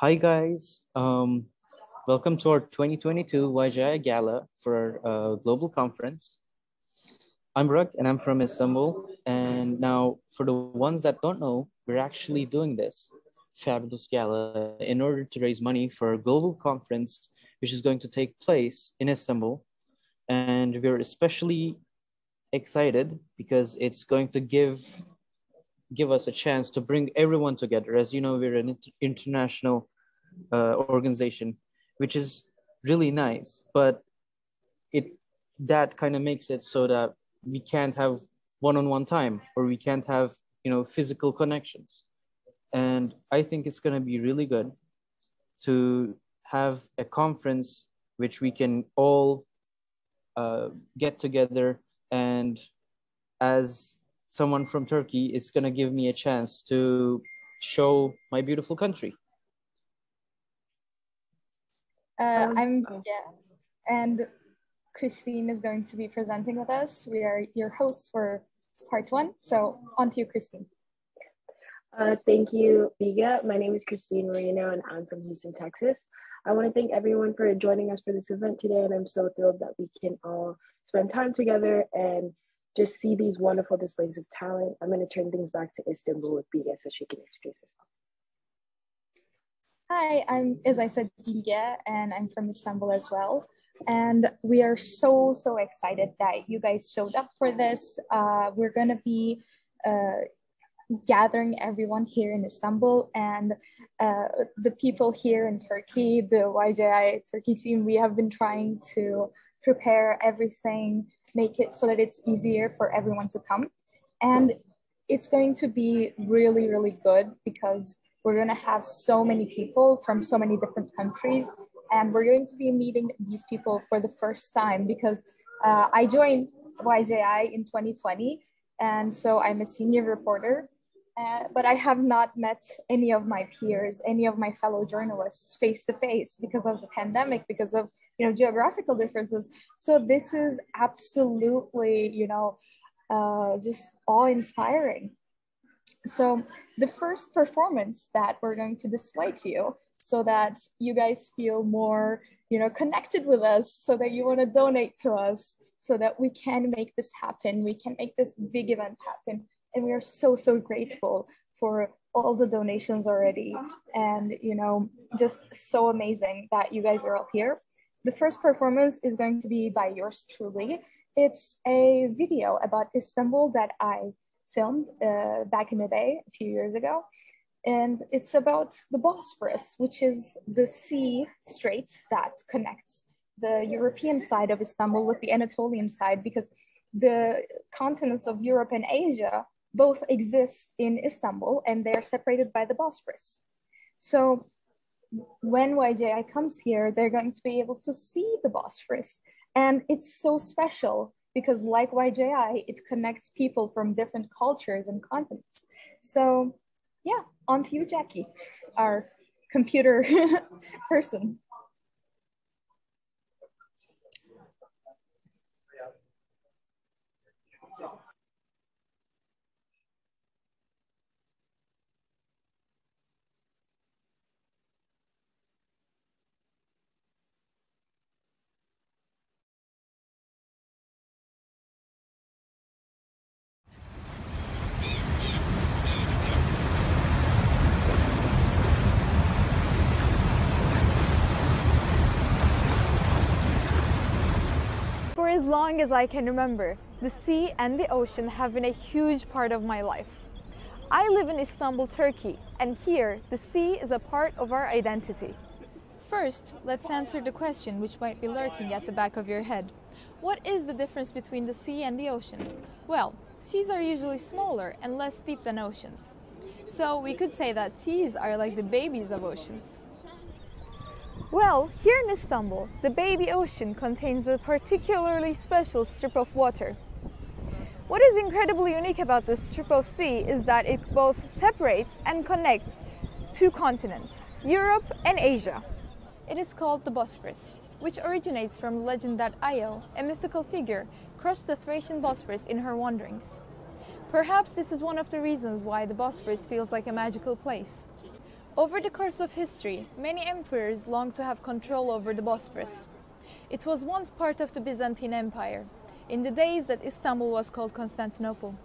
Hi guys, welcome to our 2022 YJI Gala for our global conference. I'm Ruk and I'm from Istanbul. And now for the ones that don't know, we're actually doing this fabulous gala in order to raise money for a global conference, which is going to take place in Istanbul. And we're especially excited because it's going to give us a chance to bring everyone together. As you know, we're an international organization, which is really nice, but that kind of makes it so that we can't have one-on-one time, or we can't have physical connections. And I think it's going to be really good to have a conference which we can all get together. And as someone from Turkey, it's going to give me a chance to show my beautiful country. And Christine is going to be presenting with us. We are your hosts for part one. So on to you, Christine. Thank you, Biga. My name is Christine Moreno and I'm from Houston, Texas. I want to thank everyone for joining us for this event today, and I'm so thrilled that we can all spend time together and just see these wonderful displays of talent. I'm going to turn things back to Istanbul with Biga so she can introduce herself. Hi, as I said, Bilge, and I'm from Istanbul as well. And we are so excited that you guys showed up for this. We're going to be gathering everyone here in Istanbul, and the people here in Turkey, the YJI Turkey team. We have been trying to prepare everything, make it so that it's easier for everyone to come. And it's going to be really good because we're going to have so many people from so many different countries, and we're going to be meeting these people for the first time because I joined YJI in 2020, and so I'm a senior reporter, but I have not met any of my peers, any of my fellow journalists face to face because of the pandemic, because of geographical differences. So this is absolutely just awe-inspiring. So the first performance that we're going to display to you, so that you guys feel more, connected with us, so that you want to donate to us, so that we can make this happen. We can make this big event happen. And we are so grateful for all the donations already. And, just so amazing that you guys are all here. The first performance is going to be by yours truly. It's a video about Istanbul that I filmed back in the day, a few years ago. And it's about the Bosporus, which is the sea strait that connects the European side of Istanbul with the Anatolian side, because the continents of Europe and Asia both exist in Istanbul, and they're separated by the Bosporus. So when YJI comes here, they're going to be able to see the Bosporus. And it's so special because, like YJI, it connects people from different cultures and continents. So yeah, on to you, Jackie, our computer person. For as long as I can remember, the sea and the ocean have been a huge part of my life. I live in Istanbul, Turkey, and here the sea is a part of our identity. First, let's answer the question which might be lurking at the back of your head. What is the difference between the sea and the ocean? Well, seas are usually smaller and less deep than oceans. So we could say that seas are like the babies of oceans. Well, here in Istanbul, the baby ocean contains a particularly special strip of water. What is incredibly unique about this strip of sea is that it both separates and connects two continents, Europe and Asia. It is called the Bosporus, which originates from the legend that Io, a mythical figure, crossed the Thracian Bosphorus in her wanderings. Perhaps this is one of the reasons why the Bosphorus feels like a magical place. Over the course of history, many emperors longed to have control over the Bosphorus. It was once part of the Byzantine Empire, in the days that Istanbul was called Constantinople.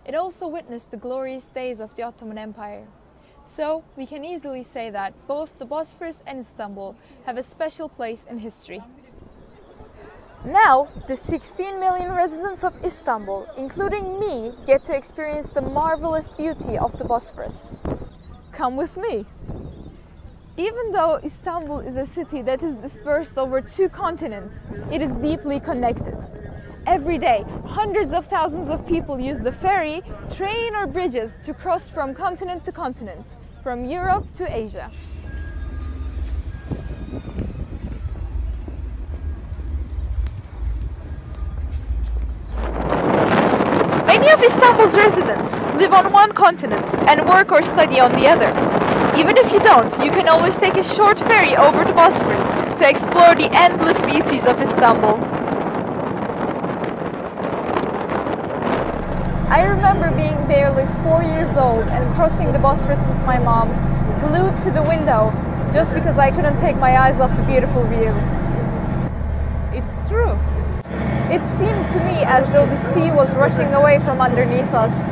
It also witnessed the glorious days of the Ottoman Empire. So, we can easily say that both the Bosphorus and Istanbul have a special place in history. Now, the 16 million residents of Istanbul, including me, get to experience the marvelous beauty of the Bosphorus. Come with me! Even though Istanbul is a city that is dispersed over 2 continents, it is deeply connected. Every day, hundreds of thousands of people use the ferry, train or bridges to cross from continent to continent, from Europe to Asia. Many of Istanbul's residents live on one continent and work or study on the other. Even if you don't, you can always take a short ferry over the Bosporus to explore the endless beauties of Istanbul. I remember being barely 4 years old and crossing the Bosporus with my mom, glued to the window, just because I couldn't take my eyes off the beautiful view. It's true. It seemed to me as though the sea was rushing away from underneath us.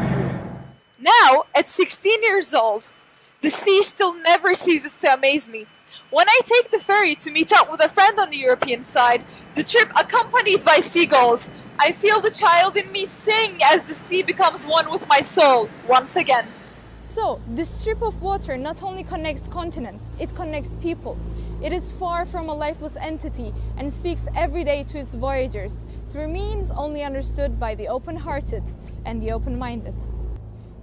Now, at 16 years old, the sea still never ceases to amaze me. When I take the ferry to meet up with a friend on the European side, the trip accompanied by seagulls, I feel the child in me sing as the sea becomes one with my soul, once again. So, this strip of water not only connects continents, it connects people. It is far from a lifeless entity and speaks every day to its voyagers through means only understood by the open-hearted and the open-minded.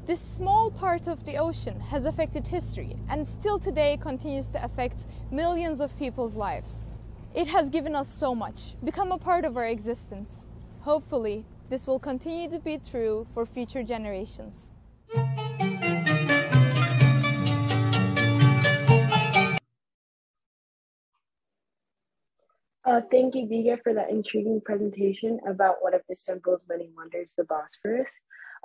This small part of the ocean has affected history and still today continues to affect millions of people's lives. It has given us so much, become a part of our existence. Hopefully, this will continue to be true for future generations. Thank you, Viga, for that intriguing presentation about one of Istanbul's many wonders, the Bosporus.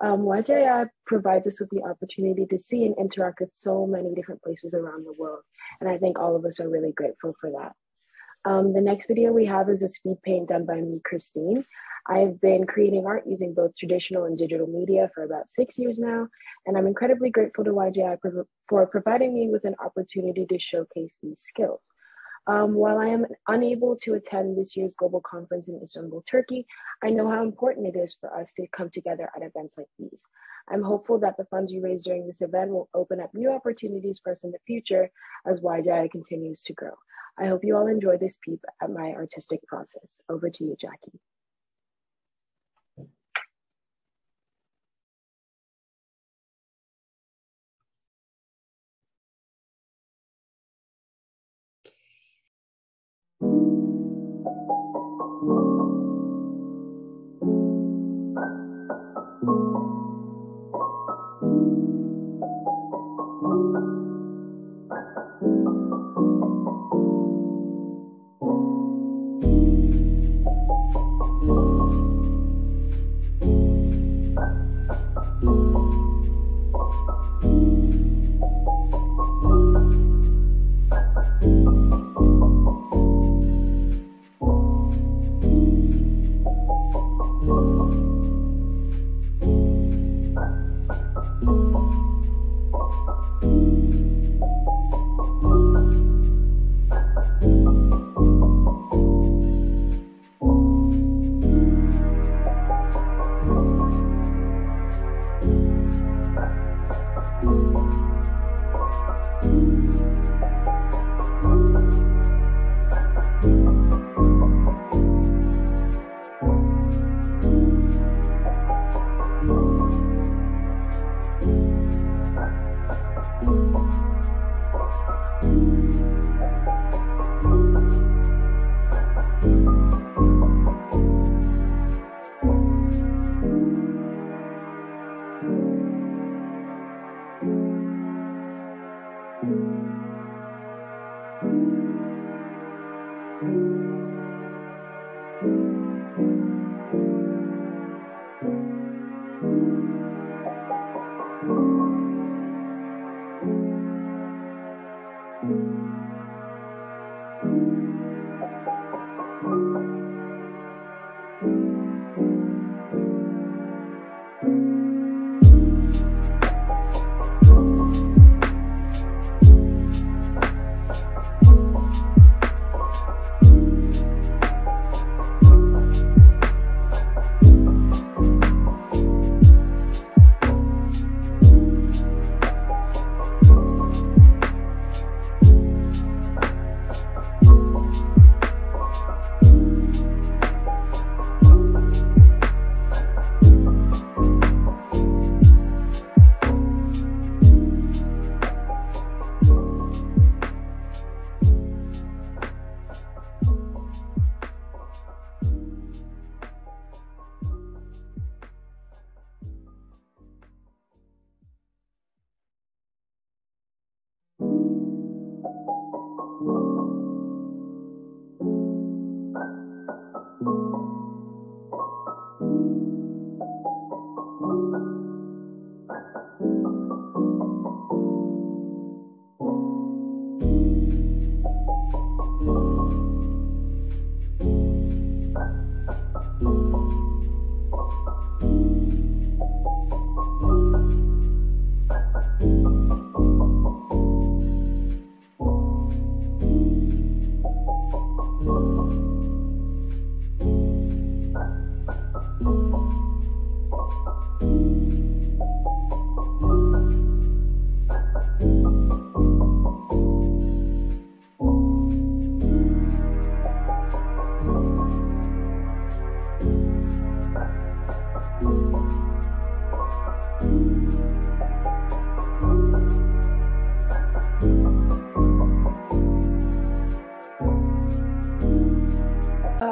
YJI provides us with the opportunity to see and interact with so many different places around the world, and I think all of us are really grateful for that. The next video we have is a speed paint done by me, Christine. I've been creating art using both traditional and digital media for about 6 years now, and I'm incredibly grateful to YJI for providing me with an opportunity to showcase these skills. While I am unable to attend this year's global conference in Istanbul, Turkey, I know how important it is for us to come together at events like these. I'm hopeful that the funds you raise during this event will open up new opportunities for us in the future as YJI continues to grow. I hope you all enjoy this peep at my artistic process. Over to you, Jackie.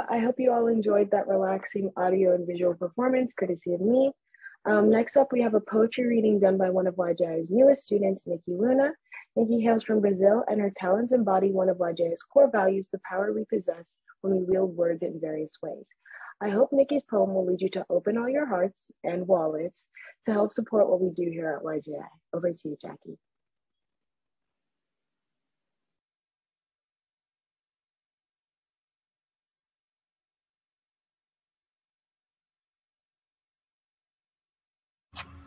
I hope you all enjoyed that relaxing audio and visual performance courtesy of me. Next up, we have a poetry reading done by one of YJI's newest students, Nikki Luna. Nikki hails from Brazil, and her talents embody one of YJI's core values, the power we possess when we wield words in various ways. I hope Nikki's poem will lead you to open all your hearts and wallets to help support what we do here at YJI. Over to you, Jackie.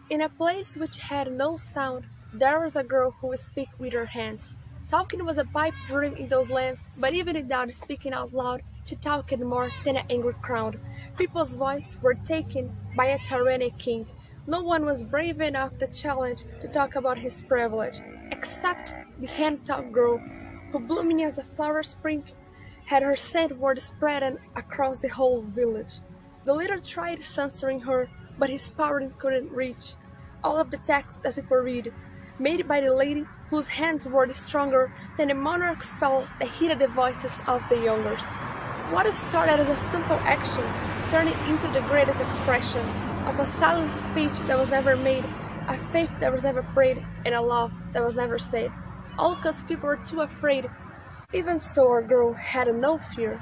In a place which had no sound, there was a girl who would speak with her hands. Talking was a pipe dream in those lands, but even without speaking out loud, she talked more than an angry crowd. People's voices were taken by a tyrannic king. No one was brave enough to challenge to talk about his privilege, except the hand-taught girl, who blooming as a flower spring, had her scent word spread across the whole village. The leader tried censoring her, but his power couldn't reach all of the texts that people read, made by the lady whose hands were stronger than the monarch's spell that hid the voices of the youngers. What started as a simple action turned into the greatest expression of a silent speech that was never made, a faith that was never prayed, and a love that was never said. All because people were too afraid. Even so, our girl had no fear,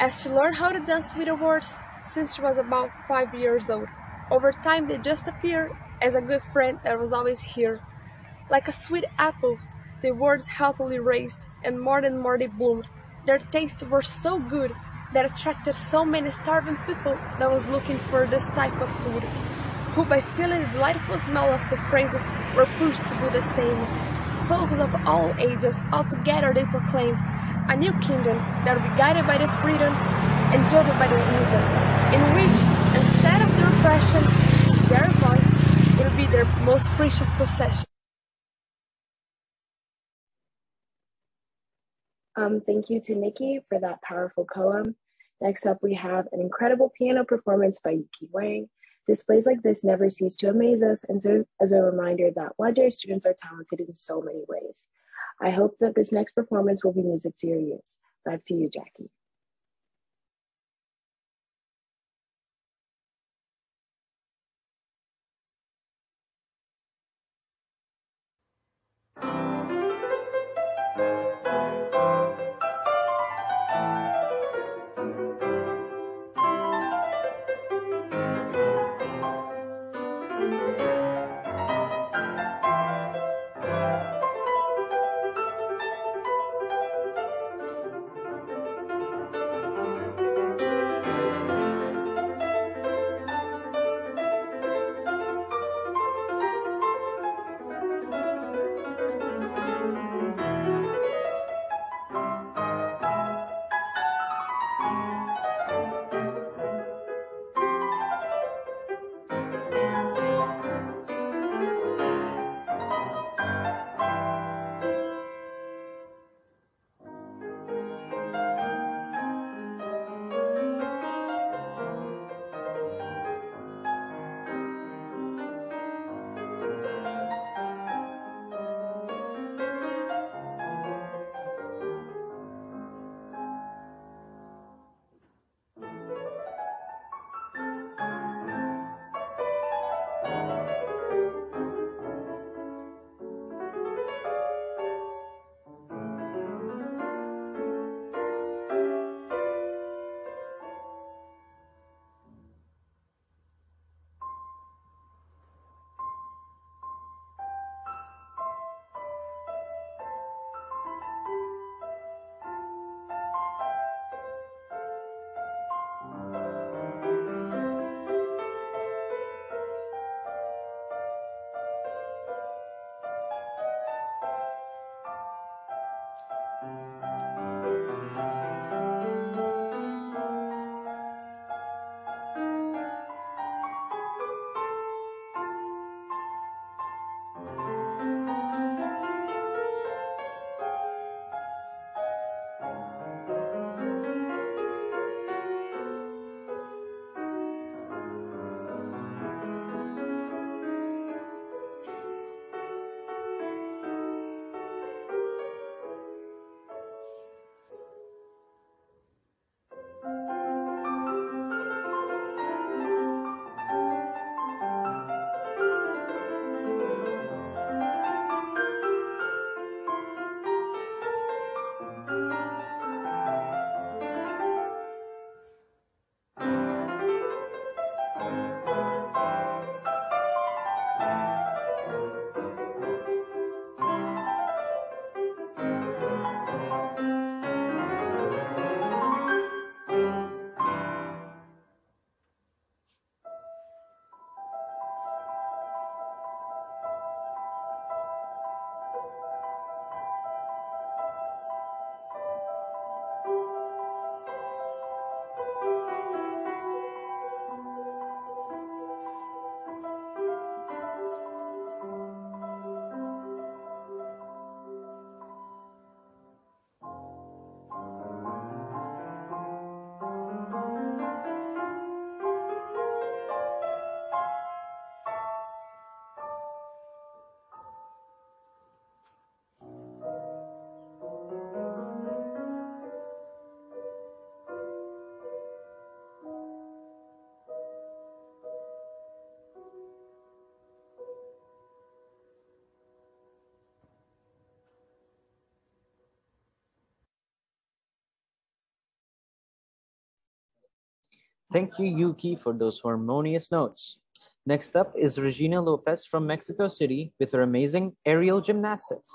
as she learned how to dance with the words since she was about 5 years old. Over time, they just appeared as a good friend that was always here. Like a sweet apple, the words healthily raised, and more they bloomed. Their tastes were so good that attracted so many starving people that was looking for this type of food, who by feeling the delightful smell of the phrases were pushed to do the same. Folks of all ages, all together they proclaim a new kingdom that will be guided by the freedom and judged by the wisdom, in which, instead of the repression, their voice will be their most precious possession. Thank you to Nikki for that powerful poem. Next up, we have an incredible piano performance by Yuki Wang. Displays like this never cease to amaze us and serve as a reminder that YJ students are talented in so many ways. I hope that this next performance will be music to your ears. Back to you, Jackie. Thank you, Yuki, for those harmonious notes. Next up is Regina Lopez from Mexico City with her amazing aerial gymnastics.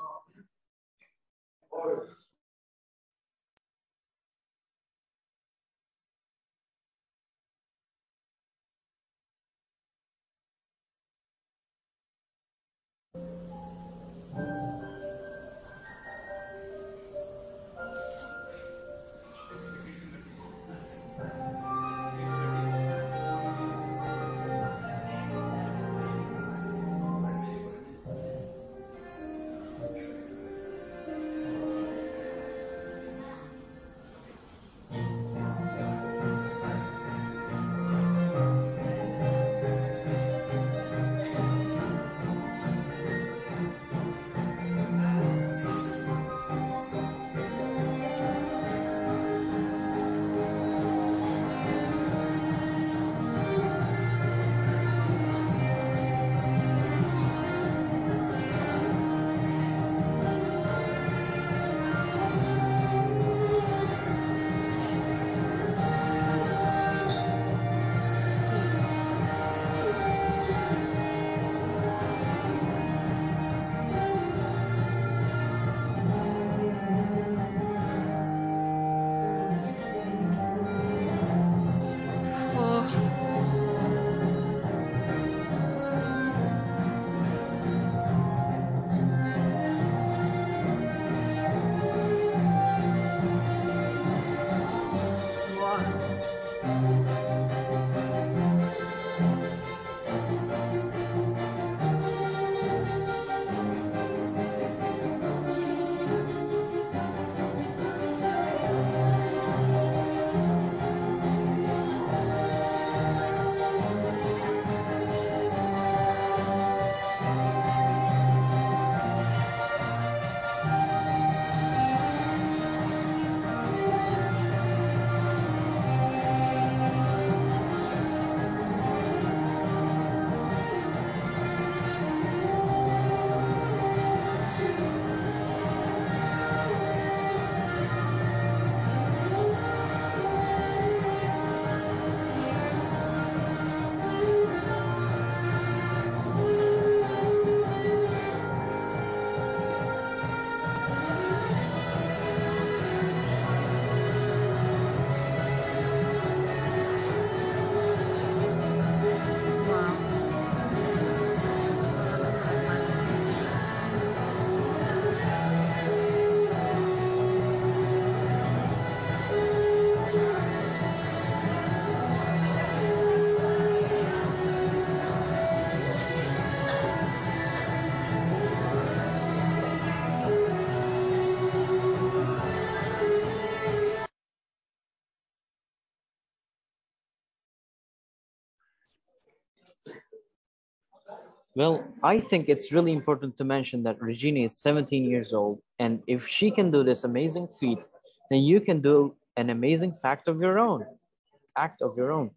Well, I think it's really important to mention that Regina is 17 years old, and if she can do this amazing feat, then you can do an amazing act of your own,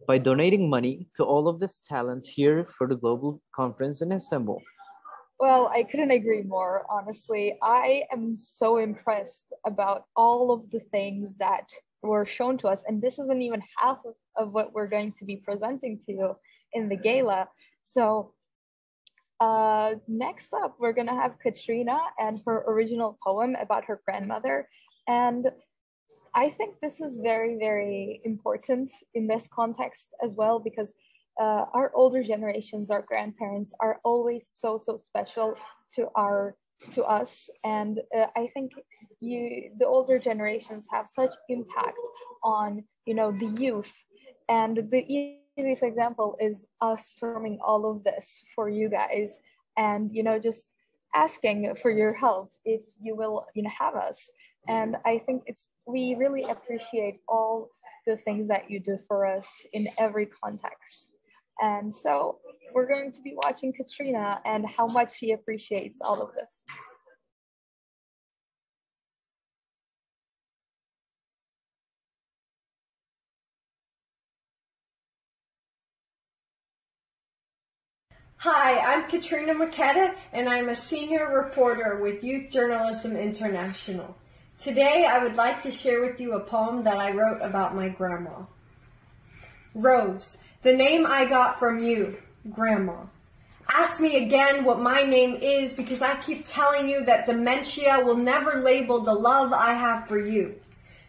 by donating money to all of this talent here for the global conference in Istanbul. Well, I couldn't agree more, honestly. I am so impressed about all of the things that were shown to us, and this isn't even half of what we're going to be presenting to you in the gala. So next up, we're gonna have Katrina and her original poem about her grandmother. And I think this is very, very important in this context as well, because our older generations, our grandparents, are always so special to us, and I think the older generations have such impact on the youth, and the easiest example is us performing all of this for you guys, and just asking for your help if you will have us. And I think we really appreciate all the things that you do for us in every context. And so we're going to be watching Katrina and how much she appreciates all of this. Hi, I'm Katrina Maketa, and I'm a senior reporter with Youth Journalism International. Today, I would like to share with you a poem that I wrote about my grandma. Rose, the name I got from you, Grandma. Ask me again what my name is because I keep telling you that dementia will never label the love I have for you.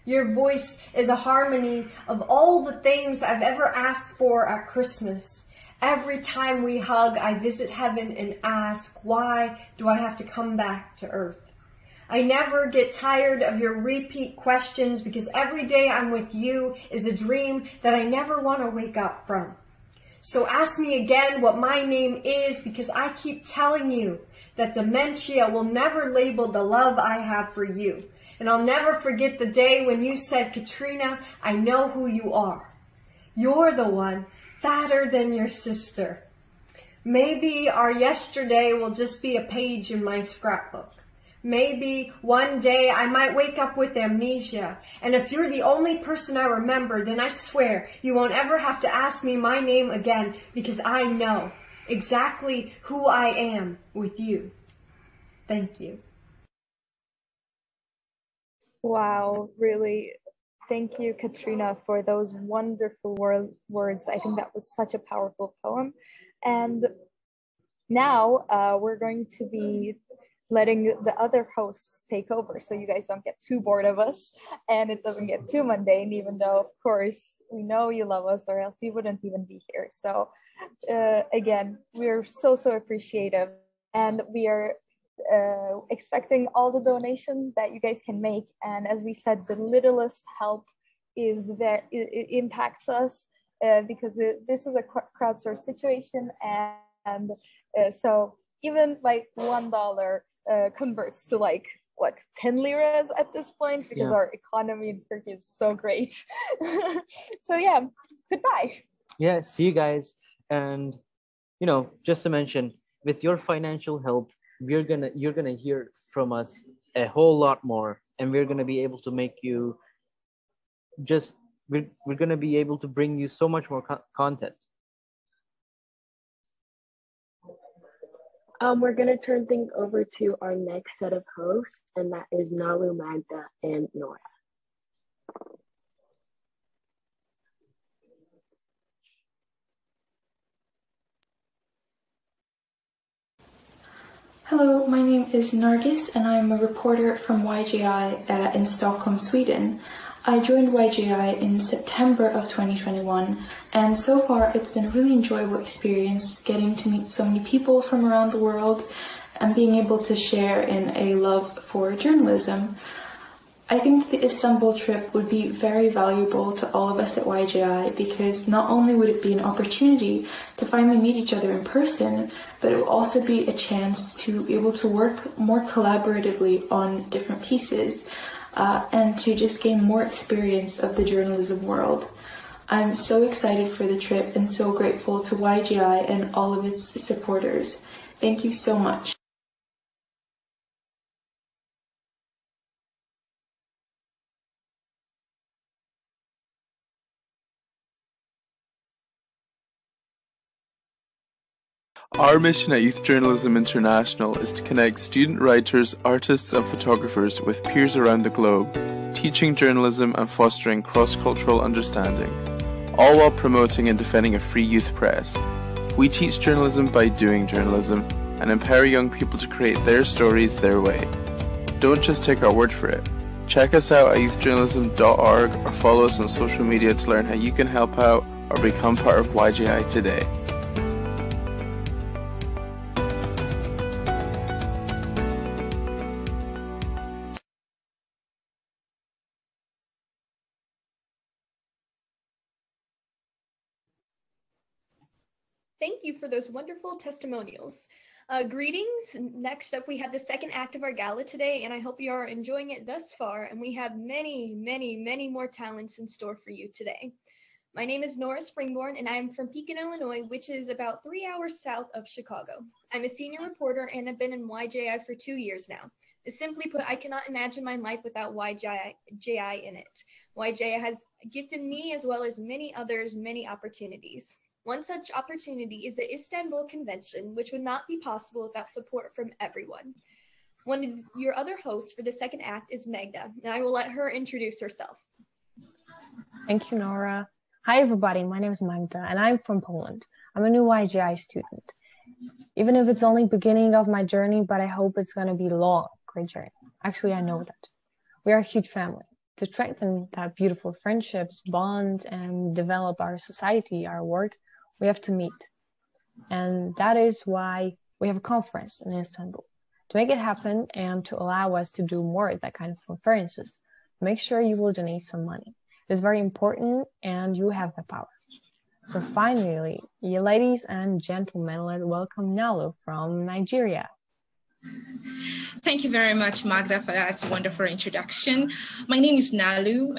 Your voice is a harmony of all the things I've ever asked for at Christmas. Every time we hug, I visit heaven and ask, why do I have to come back to earth? I never get tired of your repeat questions because every day I'm with you is a dream that I never want to wake up from. So ask me again what my name is because I keep telling you that dementia will never label the love I have for you. And I'll never forget the day when you said, Katrina, I know who you are. You're the one fatter than your sister. Maybe our yesterday will just be a page in my scrapbook. Maybe one day I might wake up with amnesia. And if you're the only person I remember, then I swear you won't ever have to ask me my name again because I know exactly who I am with you. Thank you. Wow, really. Thank you, Katrina, for those wonderful words. I think that was such a powerful poem. And now we're going to be letting the other hosts take over so you guys don't get too bored of us and it doesn't get too mundane, even though, of course, we know you love us or else you wouldn't even be here. So again, we're so appreciative, and we are expecting all the donations that you guys can make. And as we said, the littlest help is it impacts us because this is a crowdsourced situation, and so even like $1 converts to like what, 10 liras at this point, because our economy in Turkey is so great. So yeah, goodbye. Yeah, see you guys. And just to mention, with your financial help, you're gonna hear from us a whole lot more, and we're gonna be able to make you we're gonna be able to bring you so much more content. We're going to turn things over to our next set of hosts, and that is Nalu, Magda, and Nora. Hello, my name is Nargis, and I'm a reporter from YGI in Stockholm, Sweden. I joined YGI in September of 2021, and so far it's been a really enjoyable experience getting to meet so many people from around the world and being able to share in a love for journalism. I think the Istanbul trip would be very valuable to all of us at YGI because not only would it be an opportunity to finally meet each other in person, but it will also be a chance to be able to work more collaboratively on different pieces. And to just gain more experience of the journalism world. I'm so excited for the trip and so grateful to YGI and all of its supporters. Thank you so much. Our mission at Youth Journalism International is to connect student writers, artists and photographers with peers around the globe, teaching journalism and fostering cross-cultural understanding, all while promoting and defending a free youth press. We teach journalism by doing journalism and empower young people to create their stories their way. Don't just take our word for it. Check us out at youthjournalism.org or follow us on social media to learn how you can help out or become part of YGI today. Thank you for those wonderful testimonials. Greetings. Next up, we have the second act of our gala today, and I hope you are enjoying it thus far, and we have many more talents in store for you today. My name is Nora Springborn, and I am from Pekin, Illinois, which is about 3 hours south of Chicago. I'm a senior reporter and have been in YJI for 2 years now. Simply put, I cannot imagine my life without YJI in it. YJI has gifted me, as well as many others, many opportunities. One such opportunity is the Istanbul Convention, which would not be possible without support from everyone. One of your other hosts for the second act is Magda, and I will let her introduce herself. Thank you, Nora. Hi everybody, my name is Magda and I'm from Poland. I'm a new YGI student. Even if it's only beginning of my journey, but I hope it's going to be a long, great journey. Actually, I know that. We are a huge family. To strengthen that beautiful friendships, bonds, and develop our society, our work, we have to meet. And that is why we have a conference in Istanbul. To make it happen and to allow us to do more of that kind of conferences, make sure you will donate some money. It's very important and you have the power. So finally, you ladies and gentlemen, let's welcome Nalu from Nigeria. Thank you very much, Magda, for that wonderful introduction. My name is Nalu.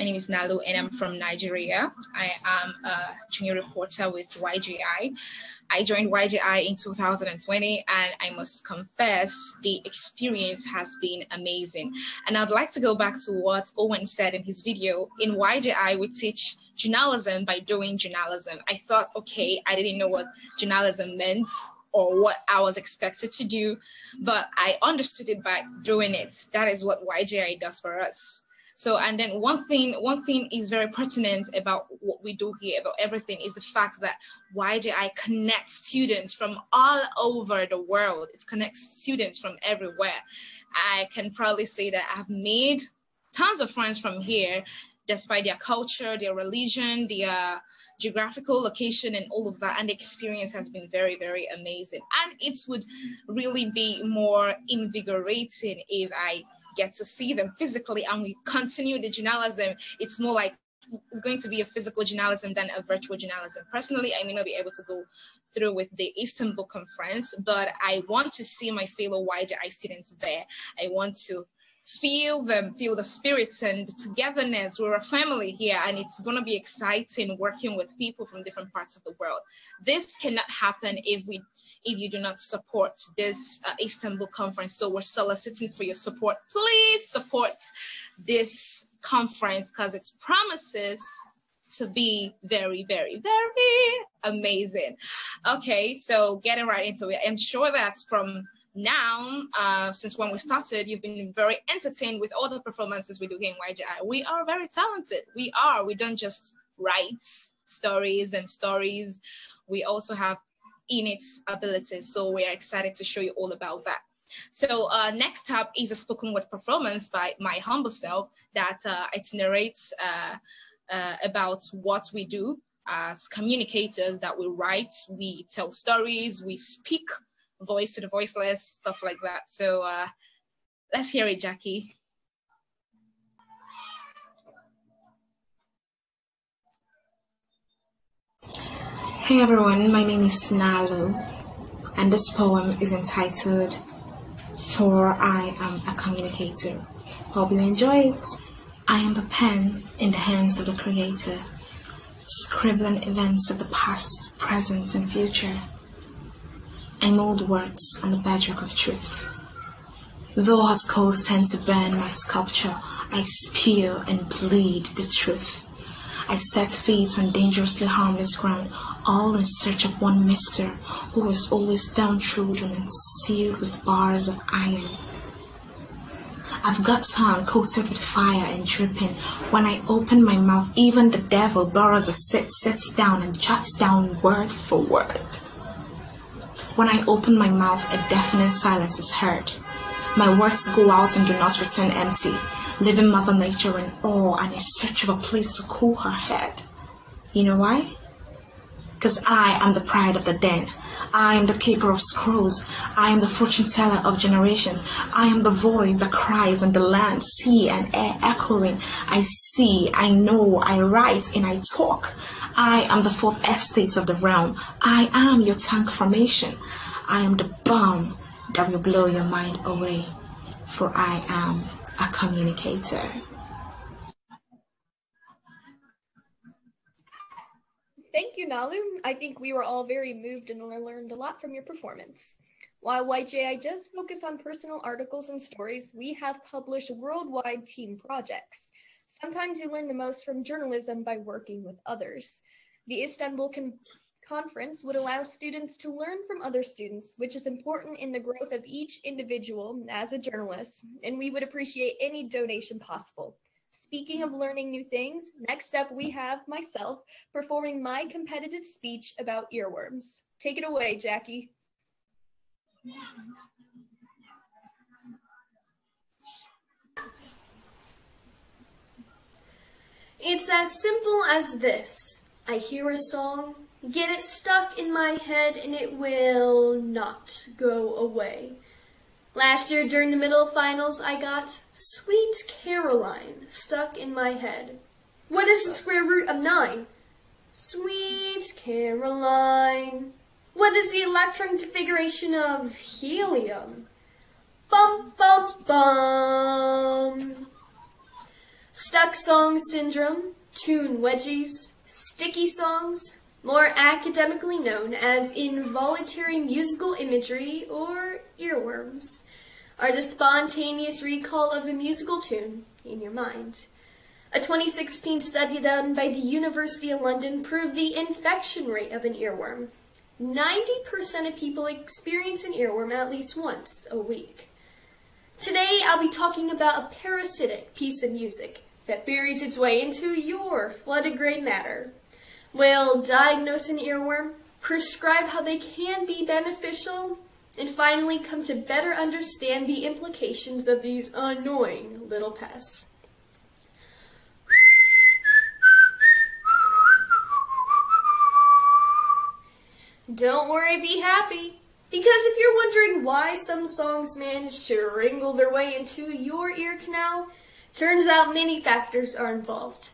And I'm from Nigeria. I am a junior reporter with YGI. I joined YGI in 2020, and I must confess, the experience has been amazing. And I'd like to go back to what Owen said in his video. In YGI, we teach journalism by doing journalism. I thought, okay, I didn't know what journalism meant or what I was expected to do, but I understood it by doing it. That is what YGI does for us. So, and then one thing is very pertinent about what we do here, about everything, is the fact that YGI connects students from all over the world. It connects students from everywhere. I can proudly say that I've made tons of friends from here, despite their culture, their religion, their geographical location and all of that. And the experience has been very, very amazing. And it would really be more invigorating if I get to see them physically and we continue the journalism. It's more like it's going to be a physical journalism than a virtual journalism. Personally, I may not be able to go through with the Istanbul conference, but I want to see my fellow YGI students there. I want to feel them, feel the spirits and togetherness. We're a family here, and it's going to be exciting working with people from different parts of the world. This cannot happen if you do not support this Istanbul conference. So we're soliciting for your support. Please support this conference because it promises to be very, very, very amazing. Okay, so getting right into it. I'm sure that from now, since when we started, you've been very entertained with all the performances we do here in YGI. We are very talented. We don't just write stories. We also have innate abilities. So we are excited to show you all about that. So next up is a spoken word performance by my humble self that itinerates about what we do as communicators, that we write, we tell stories, we speak voice to the voiceless, stuff like that. So let's hear it, Jackie. Hey everyone, my name is Nalu, and this poem is entitled For I Am a Communicator. Hope you enjoy it. I am the pen in the hands of the Creator, scribbling events of the past, present, and future. I mold words on the bedrock of truth. Though hot coals tend to burn my sculpture, I spew and bleed the truth. I set feet on dangerously harmless ground, all in search of one mister who is always downtrodden and sealed with bars of iron. I've got tongue coated with fire and dripping. When I open my mouth, even the devil borrows a seat, sits down and jots down word for word. When I open my mouth, a deafening silence is heard. My words go out and do not return empty, leaving Mother Nature in awe and in search of a place to cool her head. You know why? Because I am the pride of the den. I am the keeper of scrolls. I am the fortune teller of generations. I am the voice that cries on the land, sea, and air echoing. I see, I know, I write, and I talk. I am the fourth estate of the realm. I am your tank formation. I am the bomb that will blow your mind away. For I am a communicator. Thank you, Nalu. I think we were all very moved and learned a lot from your performance. While YGI does focus on personal articles and stories, we have published worldwide team projects. Sometimes you learn the most from journalism by working with others. The Istanbul Conference would allow students to learn from other students, which is important in the growth of each individual as a journalist, and we would appreciate any donation possible. Speaking of learning new things, next up we have myself performing my competitive speech about earworms. Take it away, Jackie. It's as simple as this. I hear a song, get it stuck in my head, and it will not go away. Last year during the middle finals, I got Sweet Caroline stuck in my head. What is the square root of 9? Sweet Caroline. What is the electron configuration of helium? Bum, bum, bum. Stuck song syndrome, tune wedgies, sticky songs, more academically known as involuntary musical imagery or earworms, are the spontaneous recall of a musical tune in your mind. A 2016 study done by the University of London proved the infection rate of an earworm. 90% of people experience an earworm at least once a week. Today, I'll be talking about a parasitic piece of music that buries its way into your flooded gray matter. We'll diagnose an earworm, prescribe how they can be beneficial, and finally come to better understand the implications of these annoying little pests. Don't worry, be happy. Because if you're wondering why some songs manage to wrangle their way into your ear canal, turns out many factors are involved.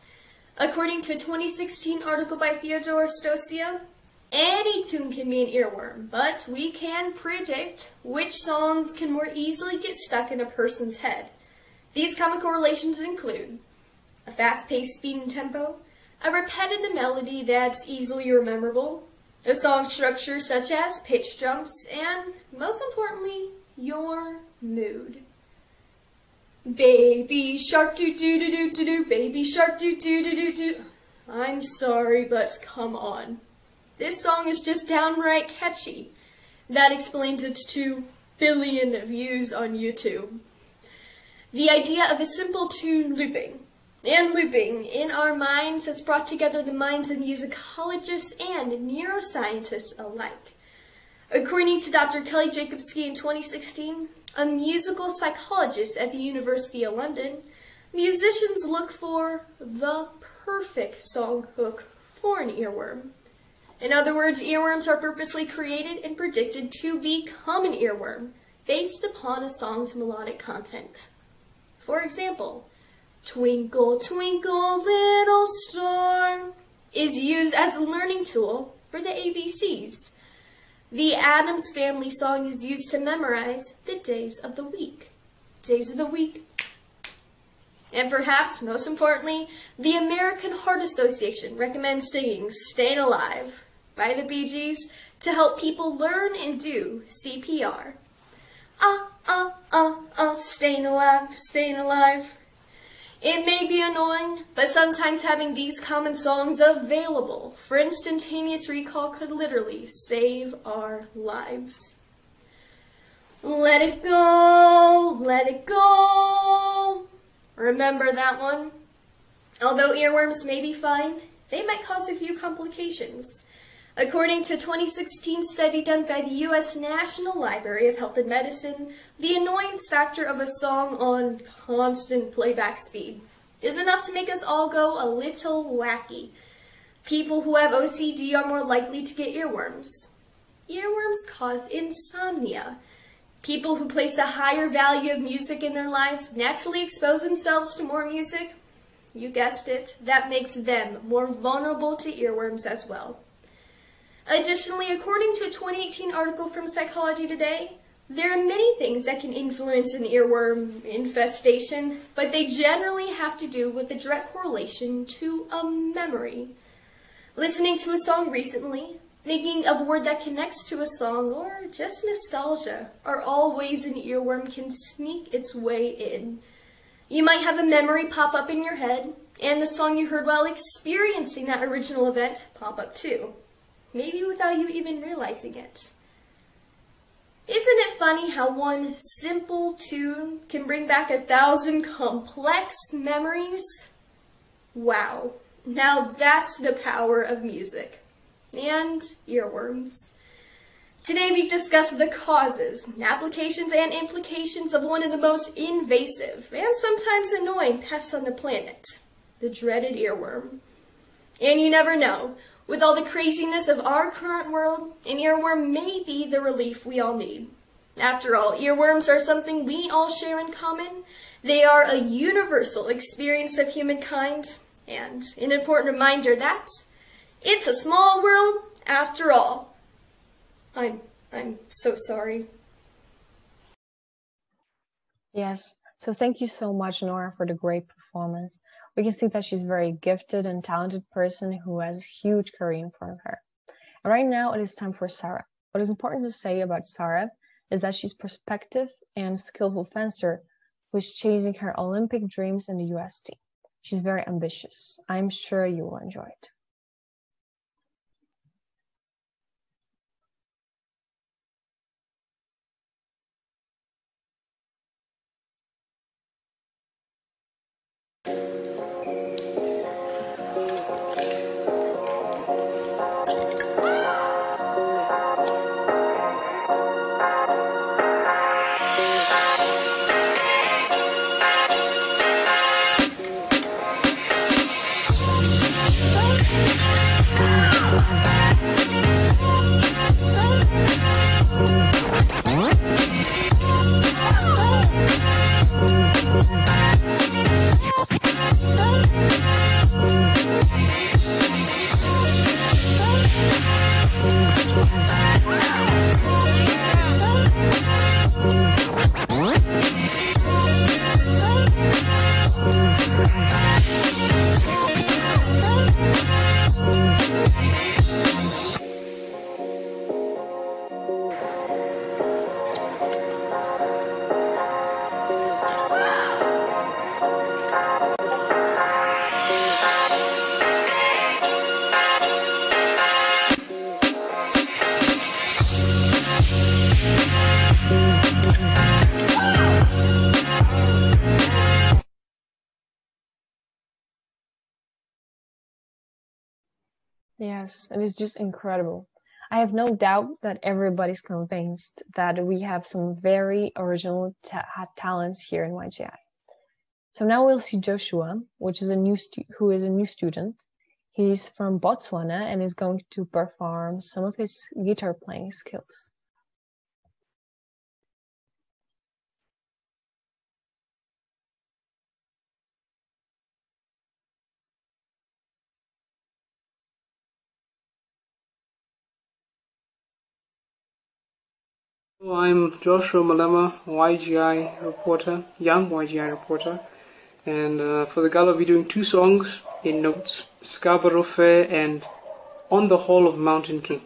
According to a 2016 article by Theodore Stosia, any tune can be an earworm, but we can predict which songs can more easily get stuck in a person's head. These common correlations include a fast-paced speed and tempo, a repetitive melody that's easily rememberable, a song structure such as pitch jumps, and, most importantly, your mood. Baby shark doo doo doo doo doo doo, baby shark doo doo doo doo doo. I'm sorry, but come on. This song is just downright catchy. That explains its 2 billion views on YouTube. The idea of a simple tune looping in our minds has brought together the minds of musicologists and neuroscientists alike. According to Dr. Kelly Jacobski in 2016, a musical psychologist at the University of London, musicians look for the perfect song hook for an earworm. In other words, earworms are purposely created and predicted to become an earworm based upon a song's melodic content. For example, Twinkle, Twinkle, Little Star is used as a learning tool for the ABCs. The Addams Family song is used to memorize the days of the week. Days of the week. And perhaps most importantly, the American Heart Association recommends singing Staying Alive by the Bee Gees to help people learn and do CPR. Staying alive, staying alive. It may be annoying, but sometimes having these common songs available for instantaneous recall could literally save our lives. Let it go, let it go. Remember that one? Although earworms may be fine, they might cause a few complications. According to a 2016 study done by the U.S. National Library of Health and Medicine, the annoyance factor of a song on constant playback speed is enough to make us all go a little wacky. People who have OCD are more likely to get earworms. Earworms cause insomnia. People who place a higher value of music in their lives naturally expose themselves to more music. You guessed it, that makes them more vulnerable to earworms as well. Additionally, according to a 2018 article from Psychology Today, there are many things that can influence an earworm infestation, but they generally have to do with a direct correlation to a memory. Listening to a song recently, thinking of a word that connects to a song, or just nostalgia, are all ways an earworm can sneak its way in. You might have a memory pop up in your head, and the song you heard while experiencing that original event pop up too. Maybe without you even realizing it. Isn't it funny how one simple tune can bring back 1,000 complex memories? Wow, now that's the power of music. And earworms. Today we've discussed the causes, applications, and implications of one of the most invasive and sometimes annoying pests on the planet, the dreaded earworm. And you never know, with all the craziness of our current world, an earworm may be the relief we all need. After all, earworms are something we all share in common. They are a universal experience of humankind, and an important reminder that it's a small world after all. I'm so sorry. Yes, so thank you so much, Nora, for the great performance. We can see that she's a very gifted and talented person who has a huge career in front of her. And right now it is time for Sarah. What is important to say about Sarah is that she's a prospective and skillful fencer who is chasing her Olympic dreams in the US team. She's very ambitious. I'm sure you will enjoy it. Yes, it is just incredible. I have no doubt that everybody's convinced that we have some very original talents here in YGI. So now we'll see Joshua, who is a new student. He's from Botswana and is going to perform some of his guitar playing skills. I'm Joshua Malema, YGI reporter, young YGI reporter, and for the Gala we're doing two songs in notes, Scarborough Fair and On the Hall of Mountain King.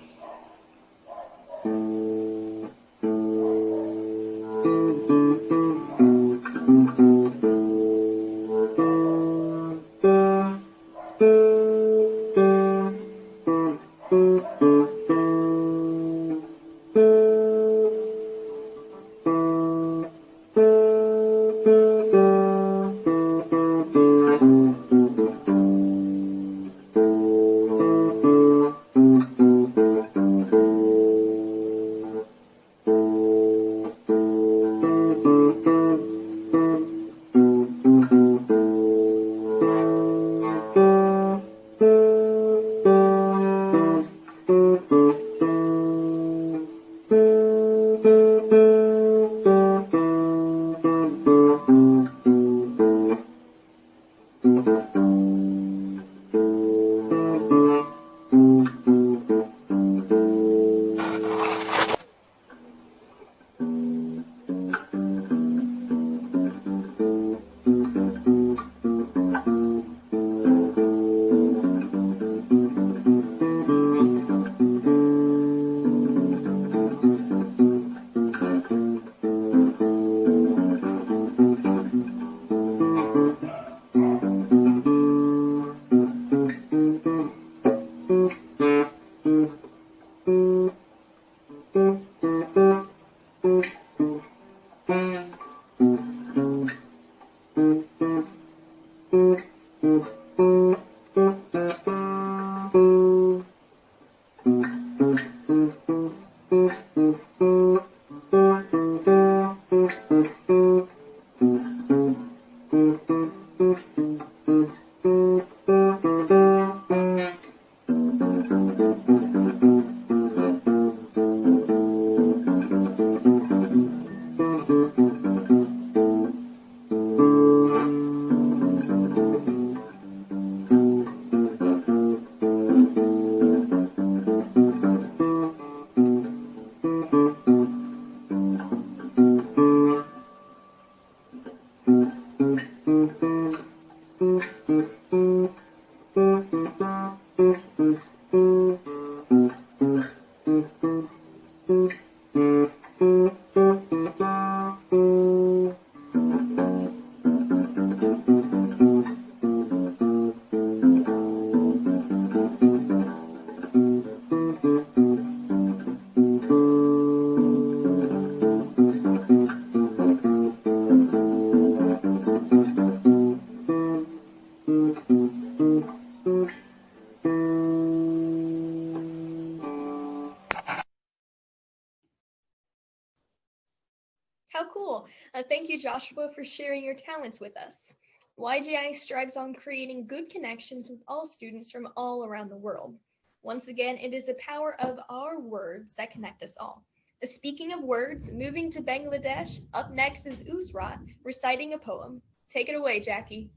How cool. Thank you, Joshua, for sharing your talents with us. YGI strives on creating good connections with all students from all around the world. Once again, it is the power of our words that connect us all. Speaking of words, moving to Bangladesh, up next is Usrat reciting a poem. Take it away, Jackie.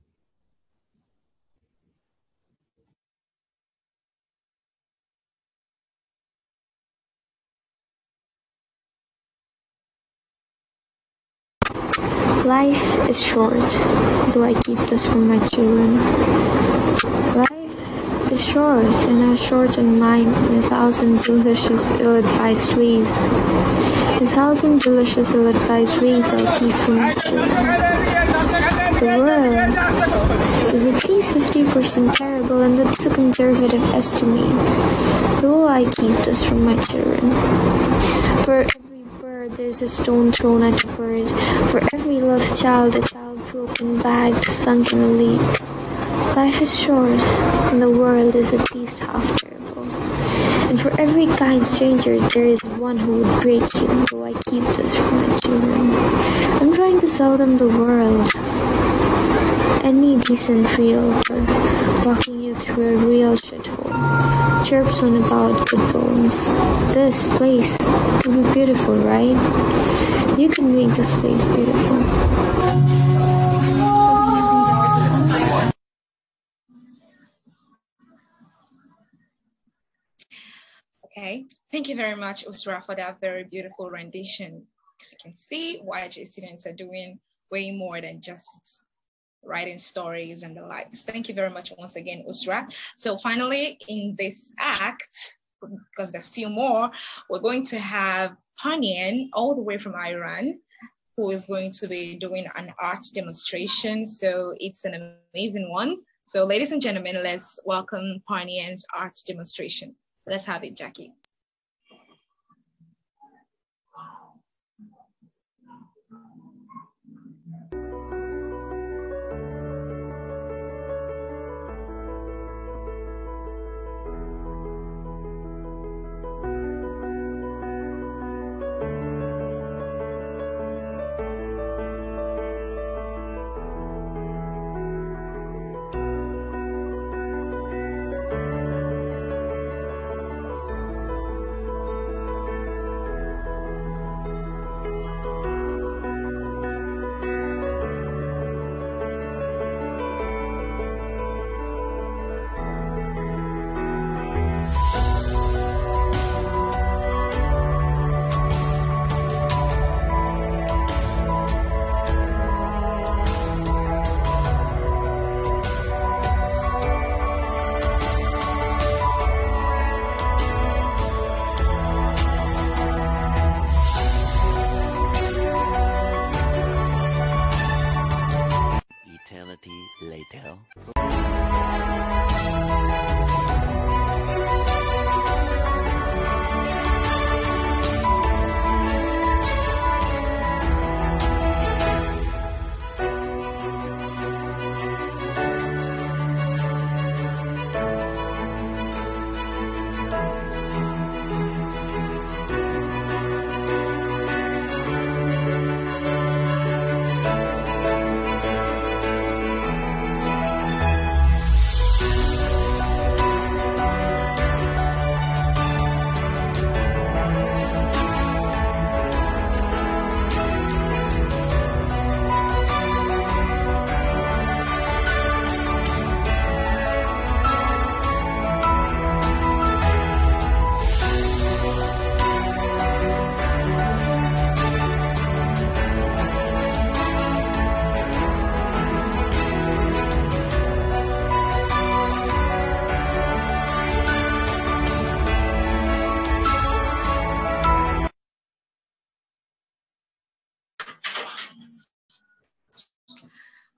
Life is short, though I keep this from my children. Life is short, and I'll shorten mine in 1,000 delicious, ill-advised ways. 1,000 delicious, ill-advised ways I'll keep from my children. The world is at least 50% terrible, and that's a conservative estimate, though I keep this from my children. For there's a stone thrown at a bird. For every loved child, a child broken, bagged, sunk in a lake. Life is short, and the world is at least half terrible. And for every kind stranger, there is one who would break you, though I keep this from my children. I'm trying to sell them the world. Any decent realtor walking you through a real shithole chirps on about good bones. This place would be beautiful, right? You can make this place beautiful. Okay, thank you very much, Usra, for that very beautiful rendition. As you can see, YG students are doing way more than just writing stories and the likes. Thank you very much once again, Usra. So finally, in this act, because there's still more, we're going to have Panian all the way from Iran, who is going to be doing an art demonstration. So it's an amazing one. So ladies and gentlemen, let's welcome Panian's art demonstration. Let's have it, Jackie. Later.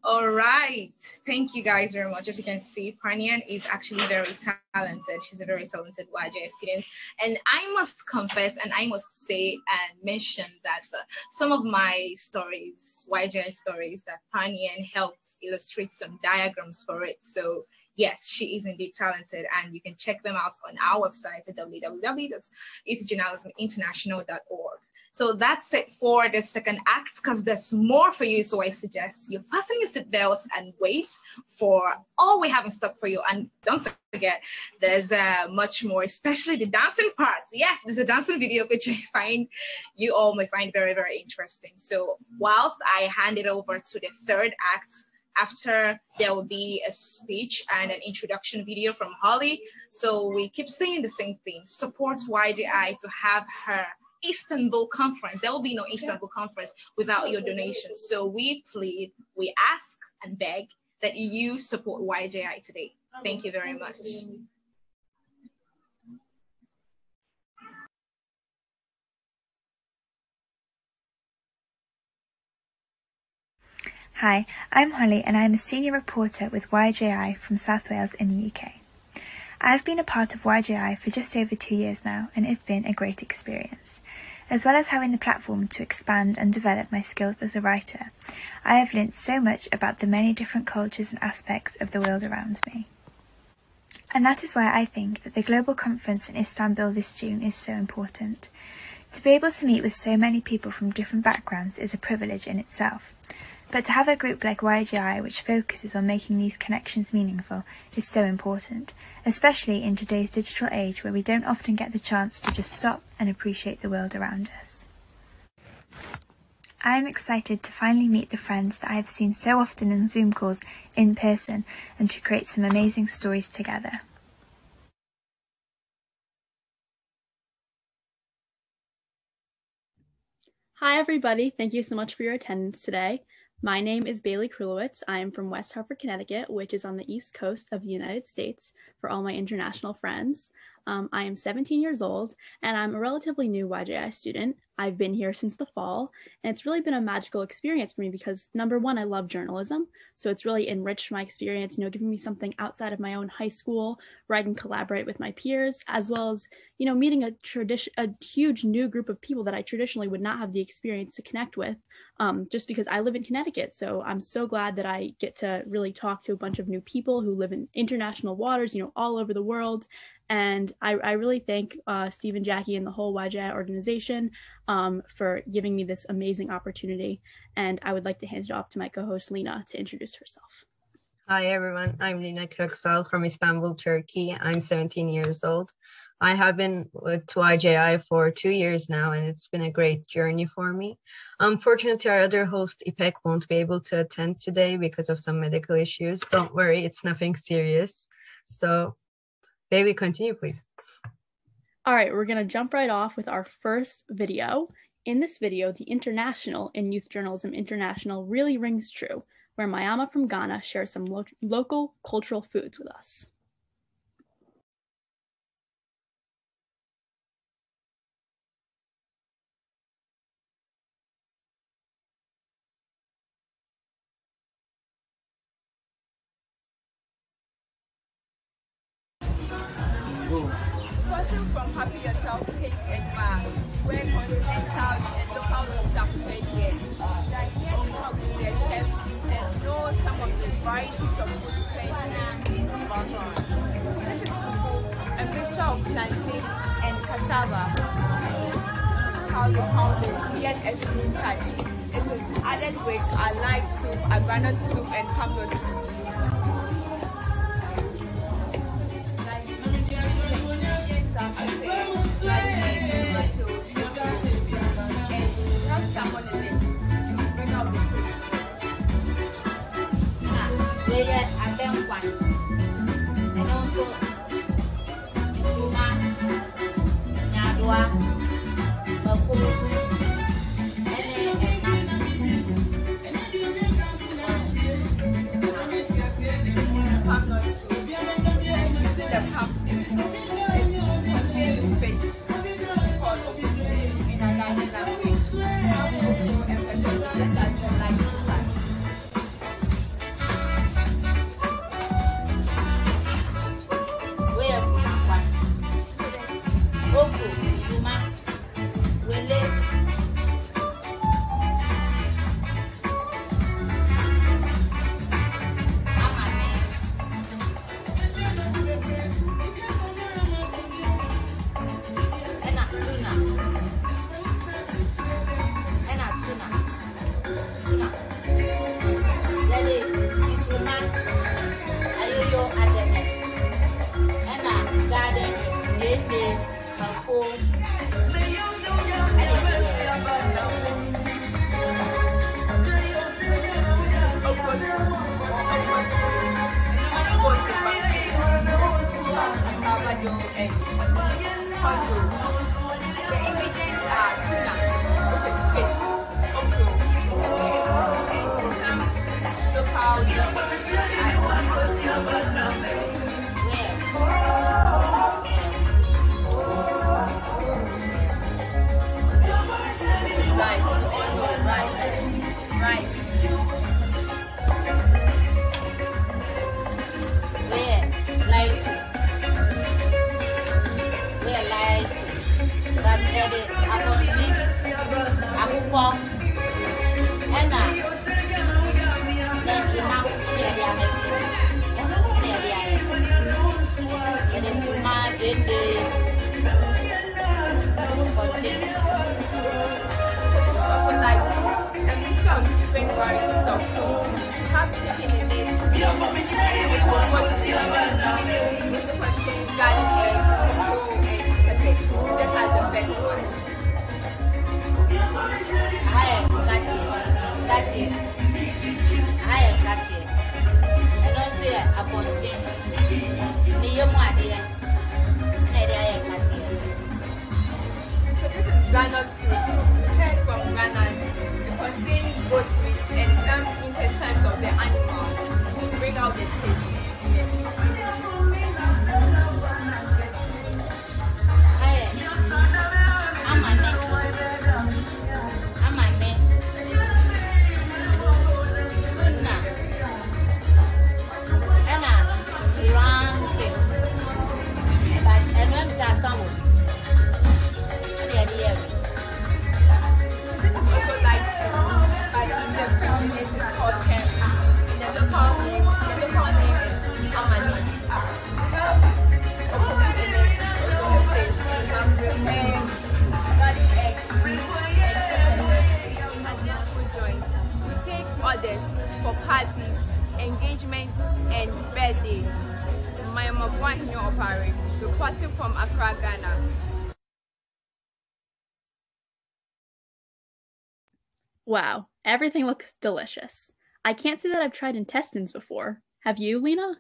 All right, thank you guys very much. As you can see, Panian is actually very talented. She's a very talented YJ student. And I must confess, and I must say and mention that some of my stories, YJ stories, that Panian helped illustrate some diagrams for it. So yes, she is indeed talented, and you can check them out on our website at www.youthjournalisminternational.org. So that's it for the second act, because there's more for you. So I suggest you fasten your seatbelts and wait for all we have in stock for you. And don't forget, there's much more, especially the dancing part. Yes, there's a dancing video, which you all may find very, very interesting. So whilst I hand it over to the third act, after there will be a speech and an introduction video from Holly. So we keep saying the same thing: support YGI to have her Istanbul conference. There will be no Istanbul conference without your donations. So we plead, we ask and beg that you support YGI today. Thank you very much. Hi, I'm Holly and I'm a senior reporter with YJI from South Wales in the UK. I've been a part of YJI for just over 2 years now, and it's been a great experience. As well as having the platform to expand and develop my skills as a writer, I have learnt so much about the many different cultures and aspects of the world around me. And that is why I think that the global conference in Istanbul this June is so important. To be able to meet with so many people from different backgrounds is a privilege in itself. But to have a group like YGI which focuses on making these connections meaningful is so important, especially in today's digital age where we don't often get the chance to just stop and appreciate the world around us. I am excited to finally meet the friends that I have seen so often in Zoom calls in person and to create some amazing stories together. Hi everybody, thank you so much for your attendance today. My name is Bailey Krulowitz. I am from West Hartford, Connecticut, which is on the East Coast of the United States for all my international friends. I am 17 years old and I'm a relatively new YJI student. I've been here since the fall, and it's really been a magical experience for me because, number one, I love journalism. So it's really enriched my experience, giving me something outside of my own high school where I can collaborate with my peers, as well as, meeting a huge new group of people that I traditionally would not have the experience to connect with, just because I live in Connecticut. So I'm so glad that I get to really talk to a bunch of new people who live in international waters, all over the world. And I really thank Steve and Jackie and the whole YJI organization for giving me this amazing opportunity. And I would like to hand it off to my co-host Lena to introduce herself. Hi everyone, I'm Lina Köksal from Istanbul, Turkey. I'm 17 years old. I have been with YJI for 2 years now, and it's been a great journey for me. Unfortunately, our other host, Ipek, won't be able to attend today because of some medical issues. Don't worry, it's nothing serious. So, baby, continue, please. All right, we're going to jump right off with our first video. In this video, the International in Youth Journalism International really rings true, where Mayama from Ghana shares some local cultural foods with us. Crossing from Happy Yourself Taste and Bar, where continental and local dishes are prepared here. They are here to talk to their chef and know some of the varieties of food prepared here. This is fufu, a mixture of plantain and cassava. This is how they pound it to get a smooth touch. It is added with a light soup, a granite soup, and camrot soup. And also Juma, Nyadwa, Bako, and Hondo. The ingredients are tuna, which is fish, okra, and some local this is rice, you all know rice. Different varieties of food. We have chicken in it. It also contains garlic eggs, and pepper. Just as the first one. That's it. I don't say a bunch. So this is granite soup, prepared from granite. It contains goat meat and some intestines of the animal to bring out the taste in it. For parties, engagements, and birthday. My Opari, reporting from Accra, Ghana. Wow, everything looks delicious. I can't say that I've tried intestines before. Have you, Lena?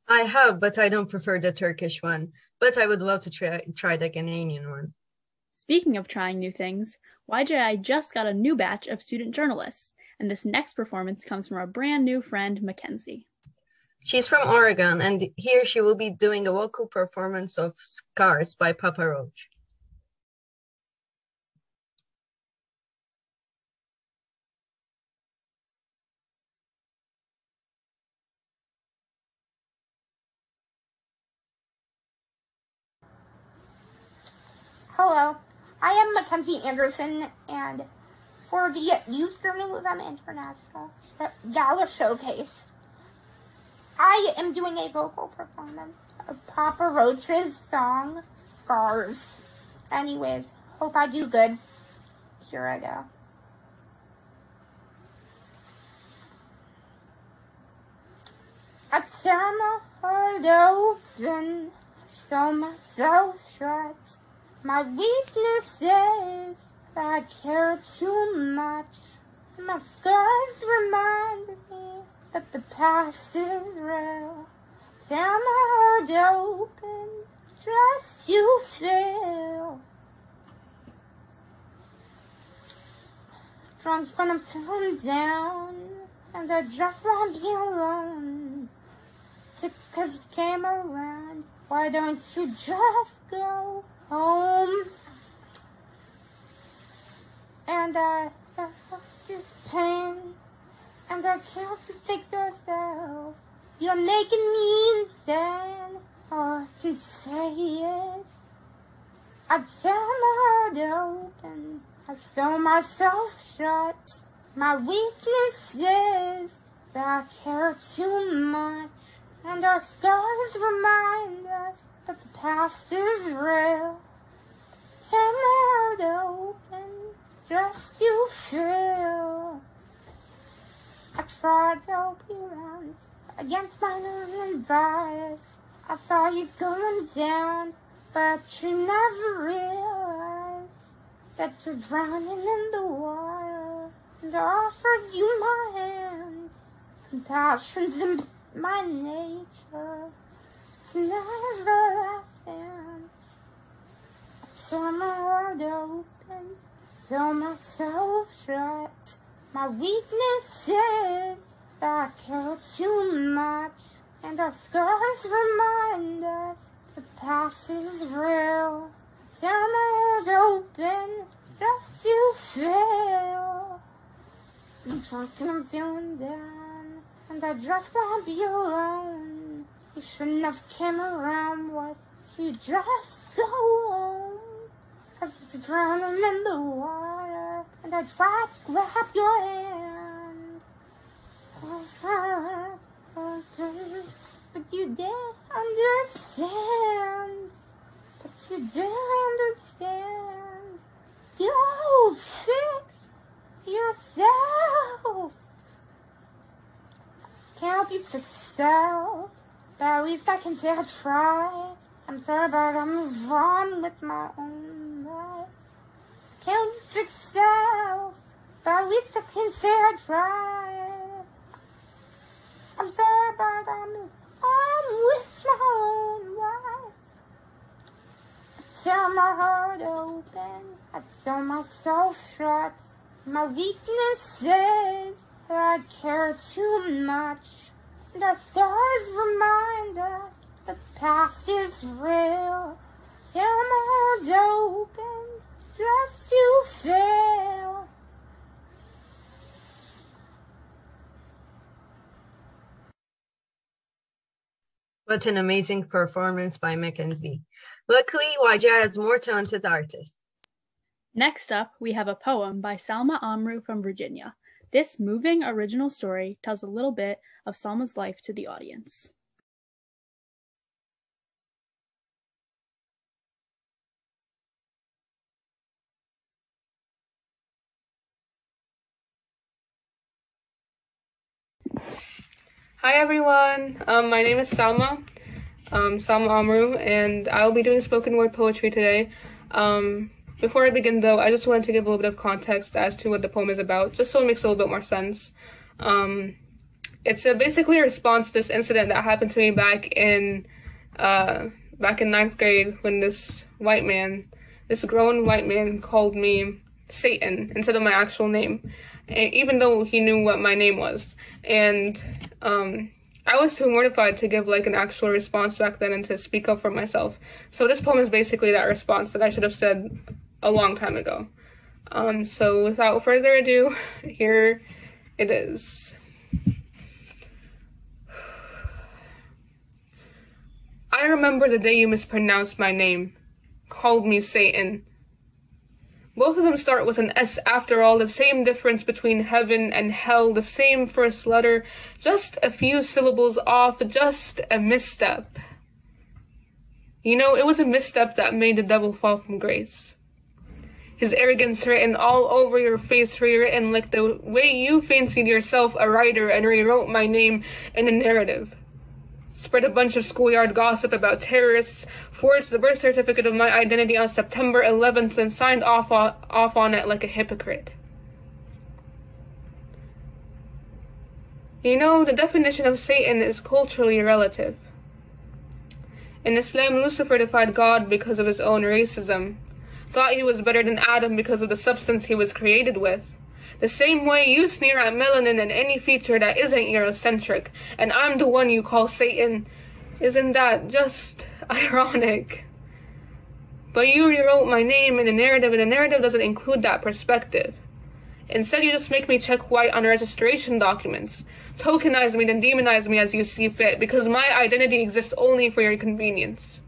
I have, but I don't prefer the Turkish one. But I would love to try the Ghanaian one. Speaking of trying new things, YJI just got a new batch of student journalists, and this next performance comes from our brand new friend, Mackenzie. She's from Oregon, and here she will be doing a vocal performance of Scars by Papa Roach. Hello, I am Mackenzie Anderson, and for the Youth Journalism International Gala Showcase, I am doing a vocal performance of Papa Roach's song, Scars. Anyways, hope I do good. Here I go. I tear my heart open, sew myself shut. My weakness is that I care too much. My scars remind me that the past is real. Tear my heart open just to feel. Drunk when I'm feeling down, and I just won't be alone. Cause you came around, why don't you just go home? And I this pain, and I can't fix yourself. You're making me insane. All I can say is I tear my heart open, I sew myself shut. My weakness is that I care too much, and our scars remind us that the past is real. Tear my heart open just to feel. I tried to help you rounds against my own advice. I saw you going down, but you never realized that you're drowning in the water. And I offered you my hand. Compassion's my nature. It's never lessons. I turn my heart open, throw myself shut. My weakness is that I care too much, and our scars remind us the past is real. Tear my heart open just to feel. I'm drunk and I'm feeling down, and I just won't be alone. You shouldn't have came around, what you just go home? 'Cause if you're drowning in the water, and I tried to grab your hand, but you didn't understand. But you didn't understand. You fix yourself. Can't help you fix yourself, but at least I can say I tried. I'm sorry, but I move on with my own life. Can't help you fix yourself, but at least I can say I tried. I'm sorry, but I move on with my own life. I tear my heart open, I tear myself shut. My weakness is that I care too much, and our scars remind us the past is real. Tear my heart open just to fail. What an amazing performance by Mackenzie. Luckily, YGI has more talented artists. Next up, we have a poem by Salma Amru from Virginia. This moving original story tells a little bit of Salma's life to the audience. Hi everyone, my name is Salma Amru, and I'll be doing spoken word poetry today. Before I begin though, I just wanted to give a little bit of context as to what the poem is about, just so it makes a little bit more sense. It's basically a response to this incident that happened to me back in 9th grade when this grown white man called me Satan instead of my actual name, even though he knew what my name was. And I was too mortified to give like an actual response back then and to speak up for myself. So this poem is basically that response that I should have said a long time ago. So without further ado, here it is. I remember the day you mispronounced my name, called me Satan. Both of them start with an S after all, the same difference between heaven and hell, the same first letter, just a few syllables off, just a misstep. You know, it was a misstep that made the devil fall from grace. His arrogance written all over your face, rewritten like the way you fancied yourself a writer and rewrote my name in a narrative. Spread a bunch of schoolyard gossip about terrorists, forged the birth certificate of my identity on September 11th, and signed off on it like a hypocrite. You know, the definition of Satan is culturally relative. In Islam, Lucifer defied God because of his own racism, thought he was better than Adam because of the substance he was created with. The same way you sneer at melanin and any feature that isn't Eurocentric, and I'm the one you call Satan. Isn't that just ironic? But you rewrote my name in a narrative, and the narrative doesn't include that perspective. Instead, you just make me check white on registration documents, tokenize me, then demonize me as you see fit, because my identity exists only for your convenience.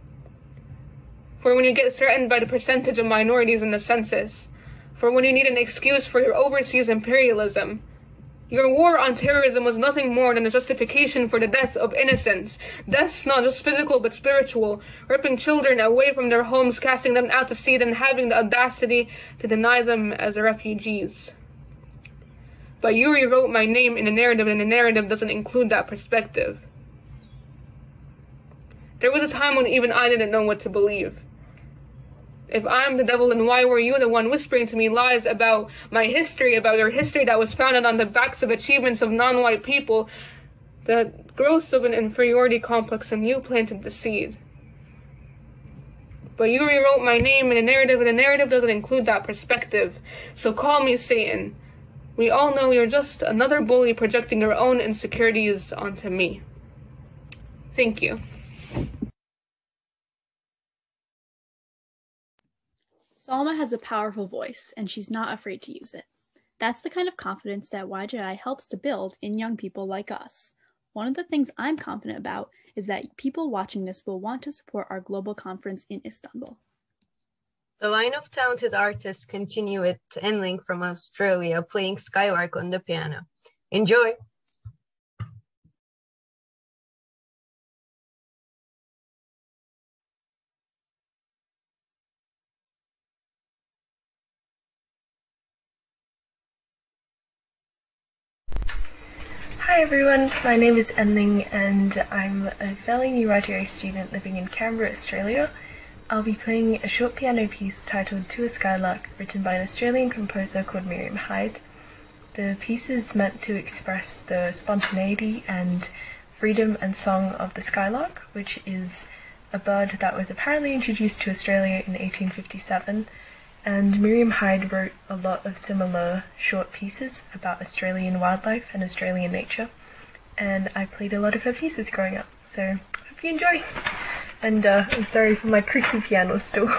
For when you get threatened by the percentage of minorities in the census, for when you need an excuse for your overseas imperialism. Your war on terrorism was nothing more than a justification for the death of innocents. Deaths not just physical but spiritual, ripping children away from their homes, casting them out to sea, then having the audacity to deny them as refugees. But you rewrote my name in a narrative, and the narrative doesn't include that perspective. There was a time when even I didn't know what to believe. If I'm the devil, then why were you the one whispering to me lies about my history, about your history that was founded on the backs of achievements of non-white people, The growth of an inferiority complex, and you planted the seed. But you rewrote my name in a narrative, and the narrative doesn't include that perspective. So call me Satan. We all know you're just another bully projecting your own insecurities onto me. Thank you. Salma has a powerful voice, and she's not afraid to use it. That's the kind of confidence that YJI helps to build in young people like us. One of the things I'm confident about is that people watching this will want to support our global conference in Istanbul. The line of talented artists continue with Enling from Australia playing Skylark on the piano. Enjoy! Hi everyone, my name is Enling and I'm a fairly new YGI student living in Canberra, Australia. I'll be playing a short piano piece titled To a Skylark, written by an Australian composer called Miriam Hyde. The piece is meant to express the spontaneity and freedom and song of the skylark, which is a bird that was apparently introduced to Australia in 1857. And Miriam Hyde wrote a lot of similar short pieces about Australian wildlife and Australian nature, and I played a lot of her pieces growing up, so hope you enjoy! And I'm sorry for my creaky piano still.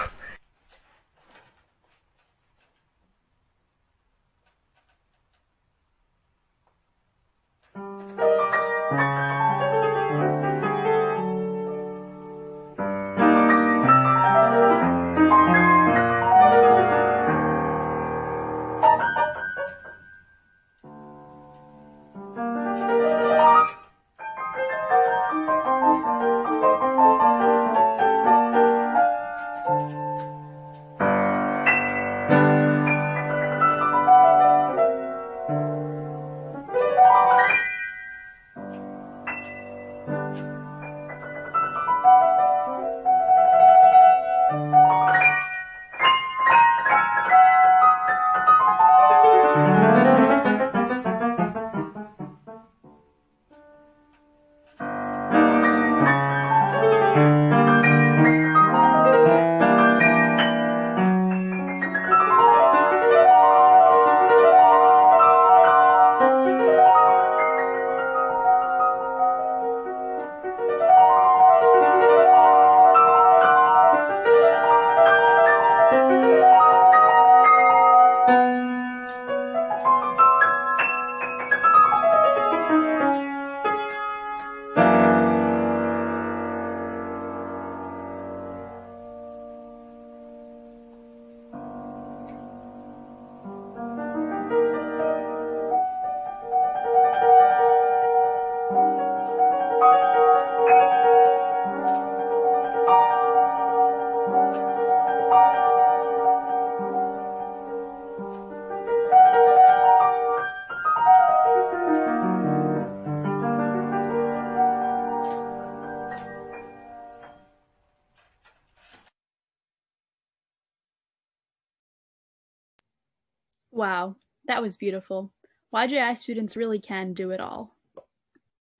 Wow, that was beautiful. YJI students really can do it all.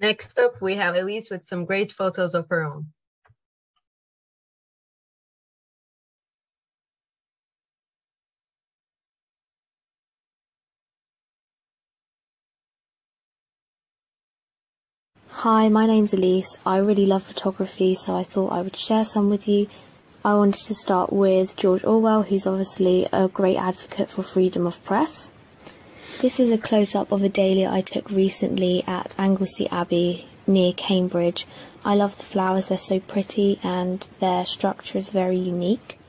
Next up, we have Elise with some great photos of her own. Hi, my name's Elise. I really love photography, so I thought I would share some with you. I wanted to start with George Orwell, who's obviously a great advocate for freedom of press. This is a close-up of a daily I took recently at Anglesey Abbey near Cambridge. I love the flowers, they're so pretty and their structure is very unique.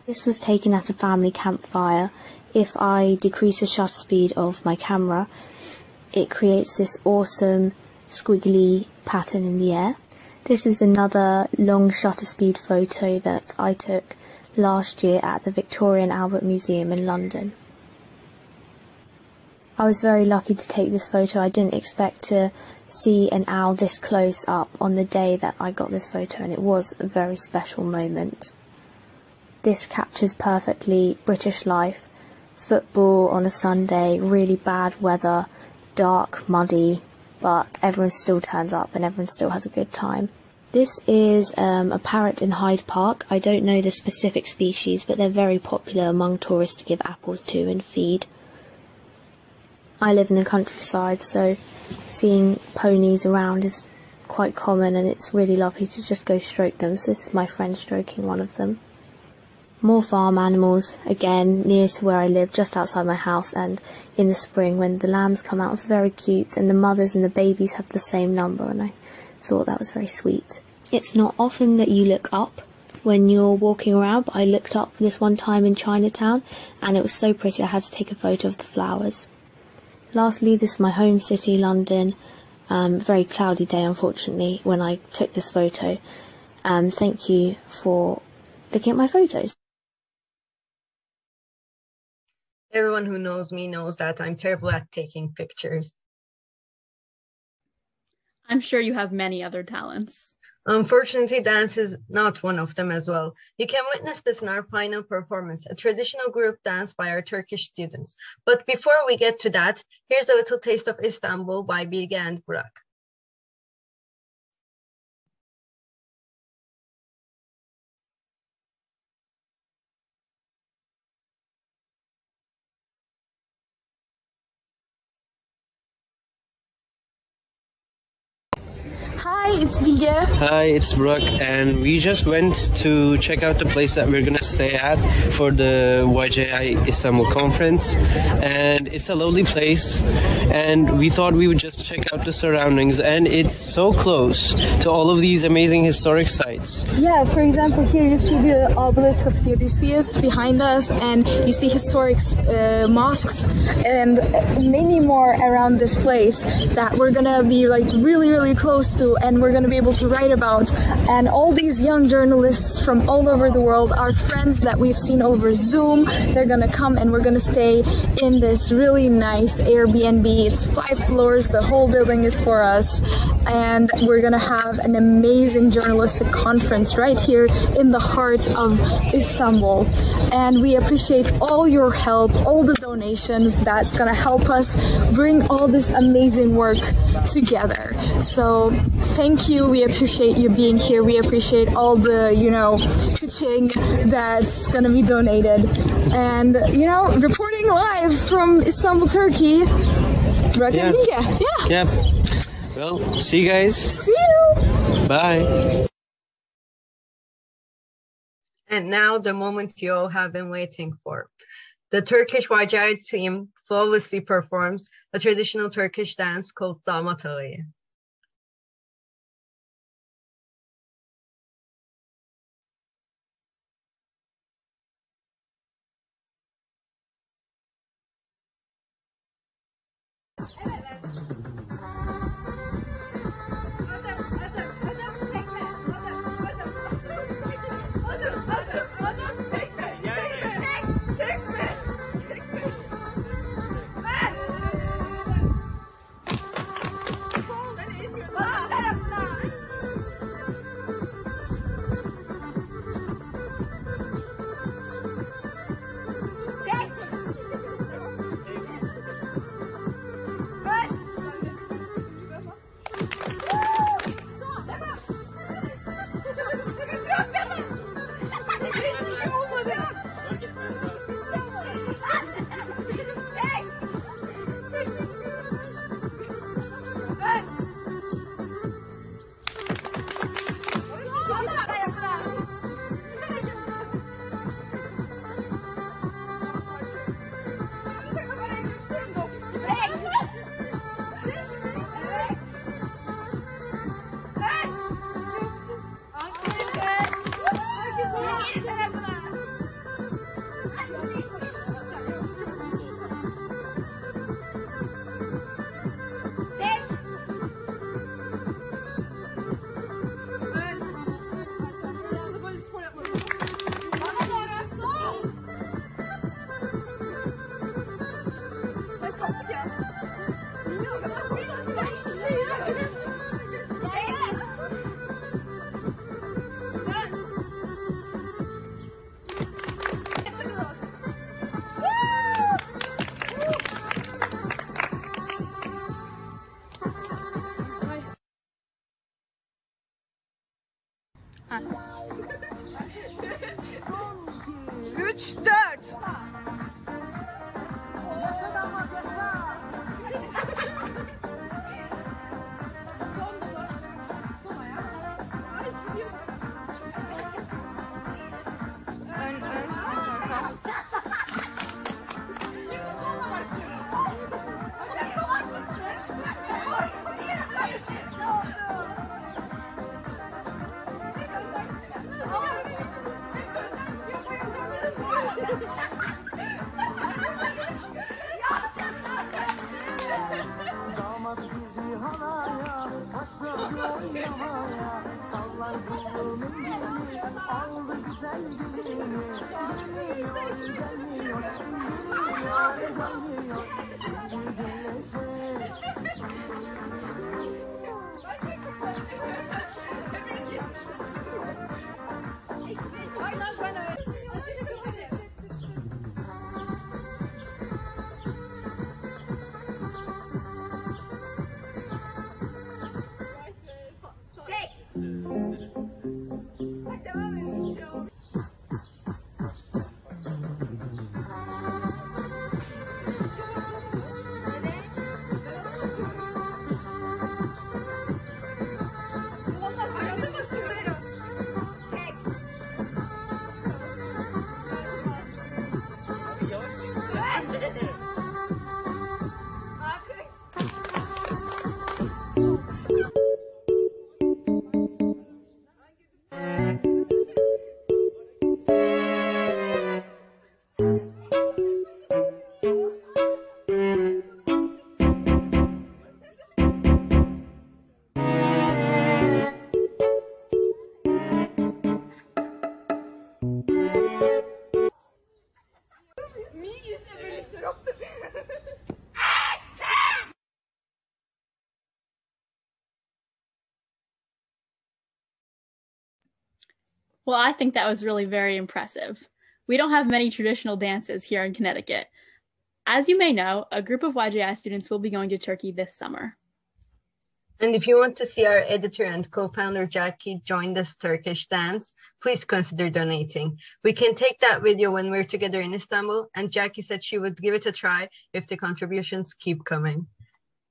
This was taken at a family campfire. If I decrease the shutter speed of my camera, it creates this awesome squiggly pattern in the air. This is another long shutter speed photo that I took last year at the Victoria and Albert Museum in London. I was very lucky to take this photo. I didn't expect to see an owl this close up on the day that I got this photo, and it was a very special moment. This captures perfectly British life, football on a Sunday, really bad weather, dark, muddy, but everyone still turns up and everyone still has a good time. This is a parrot in Hyde Park. I don't know the specific species, but they're very popular among tourists to give apples to and feed. I live in the countryside, so seeing ponies around is quite common, and it's really lovely to just go stroke them. So this is my friend stroking one of them. More farm animals, again, near to where I live, just outside my house, and in the spring when the lambs come out, it's very cute, and the mothers and the babies have the same number, and I thought that was very sweet. It's not often that you look up when you're walking around, but I looked up this one time in Chinatown, and it was so pretty I had to take a photo of the flowers. Lastly, this is my home city, London. Very cloudy day, unfortunately, when I took this photo. Thank you for looking at my photos. Everyone who knows me knows that I'm terrible at taking pictures. I'm sure you have many other talents. Unfortunately, dance is not one of them as well. You can witness this in our final performance, a traditional group dance by our Turkish students. But before we get to that, here's a little taste of Istanbul by Bilge and Burak. Hi, it's Bilge. Hi, it's Brooke, and we just went to check out the place that we're gonna stay at for the YJI Istanbul conference, and it's a lovely place, and we thought we would just check out the surroundings, and it's so close to all of these amazing historic sites. Yeah, for example, here you see the obelisk of Theodosius behind us, and you see historic mosques and many more around this place that we're gonna be like really close to, and we're going to be able to write about. And all these young journalists from all over the world, our friends that we've seen over Zoom, they're going to come, and we're going to stay in this really nice Airbnb. It's 5 floors, the whole building is for us, and we're going to have an amazing journalistic conference right here in the heart of Istanbul. And we appreciate all your help, all the donations that's going to help us bring all this amazing work together. So thank you. We appreciate you being here. We appreciate all the, cha-ching that's going to be donated. And, reporting live from Istanbul, Turkey. Yeah. Well, see you guys. See you. Bye. And now the moment you all have been waiting for. The Turkish YJI team flawlessly performs a traditional Turkish dance called Damat Ağayı. Well, I think that was really very impressive. We don't have many traditional dances here in Connecticut. As you may know, a group of YJI students will be going to Turkey this summer. And if you want to see our editor and co-founder Jackie join this Turkish dance, please consider donating. We can take that video when we're together in Istanbul, and Jackie said she would give it a try if the contributions keep coming.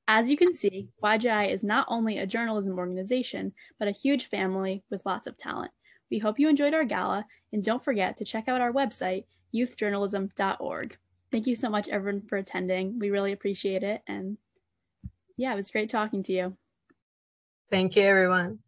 As you can see, YJI is not only a journalism organization, but a huge family with lots of talent. We hope you enjoyed our gala, and don't forget to check out our website, youthjournalism.org. Thank you so much, everyone, for attending. We really appreciate it. And yeah, it was great talking to you. Thank you, everyone.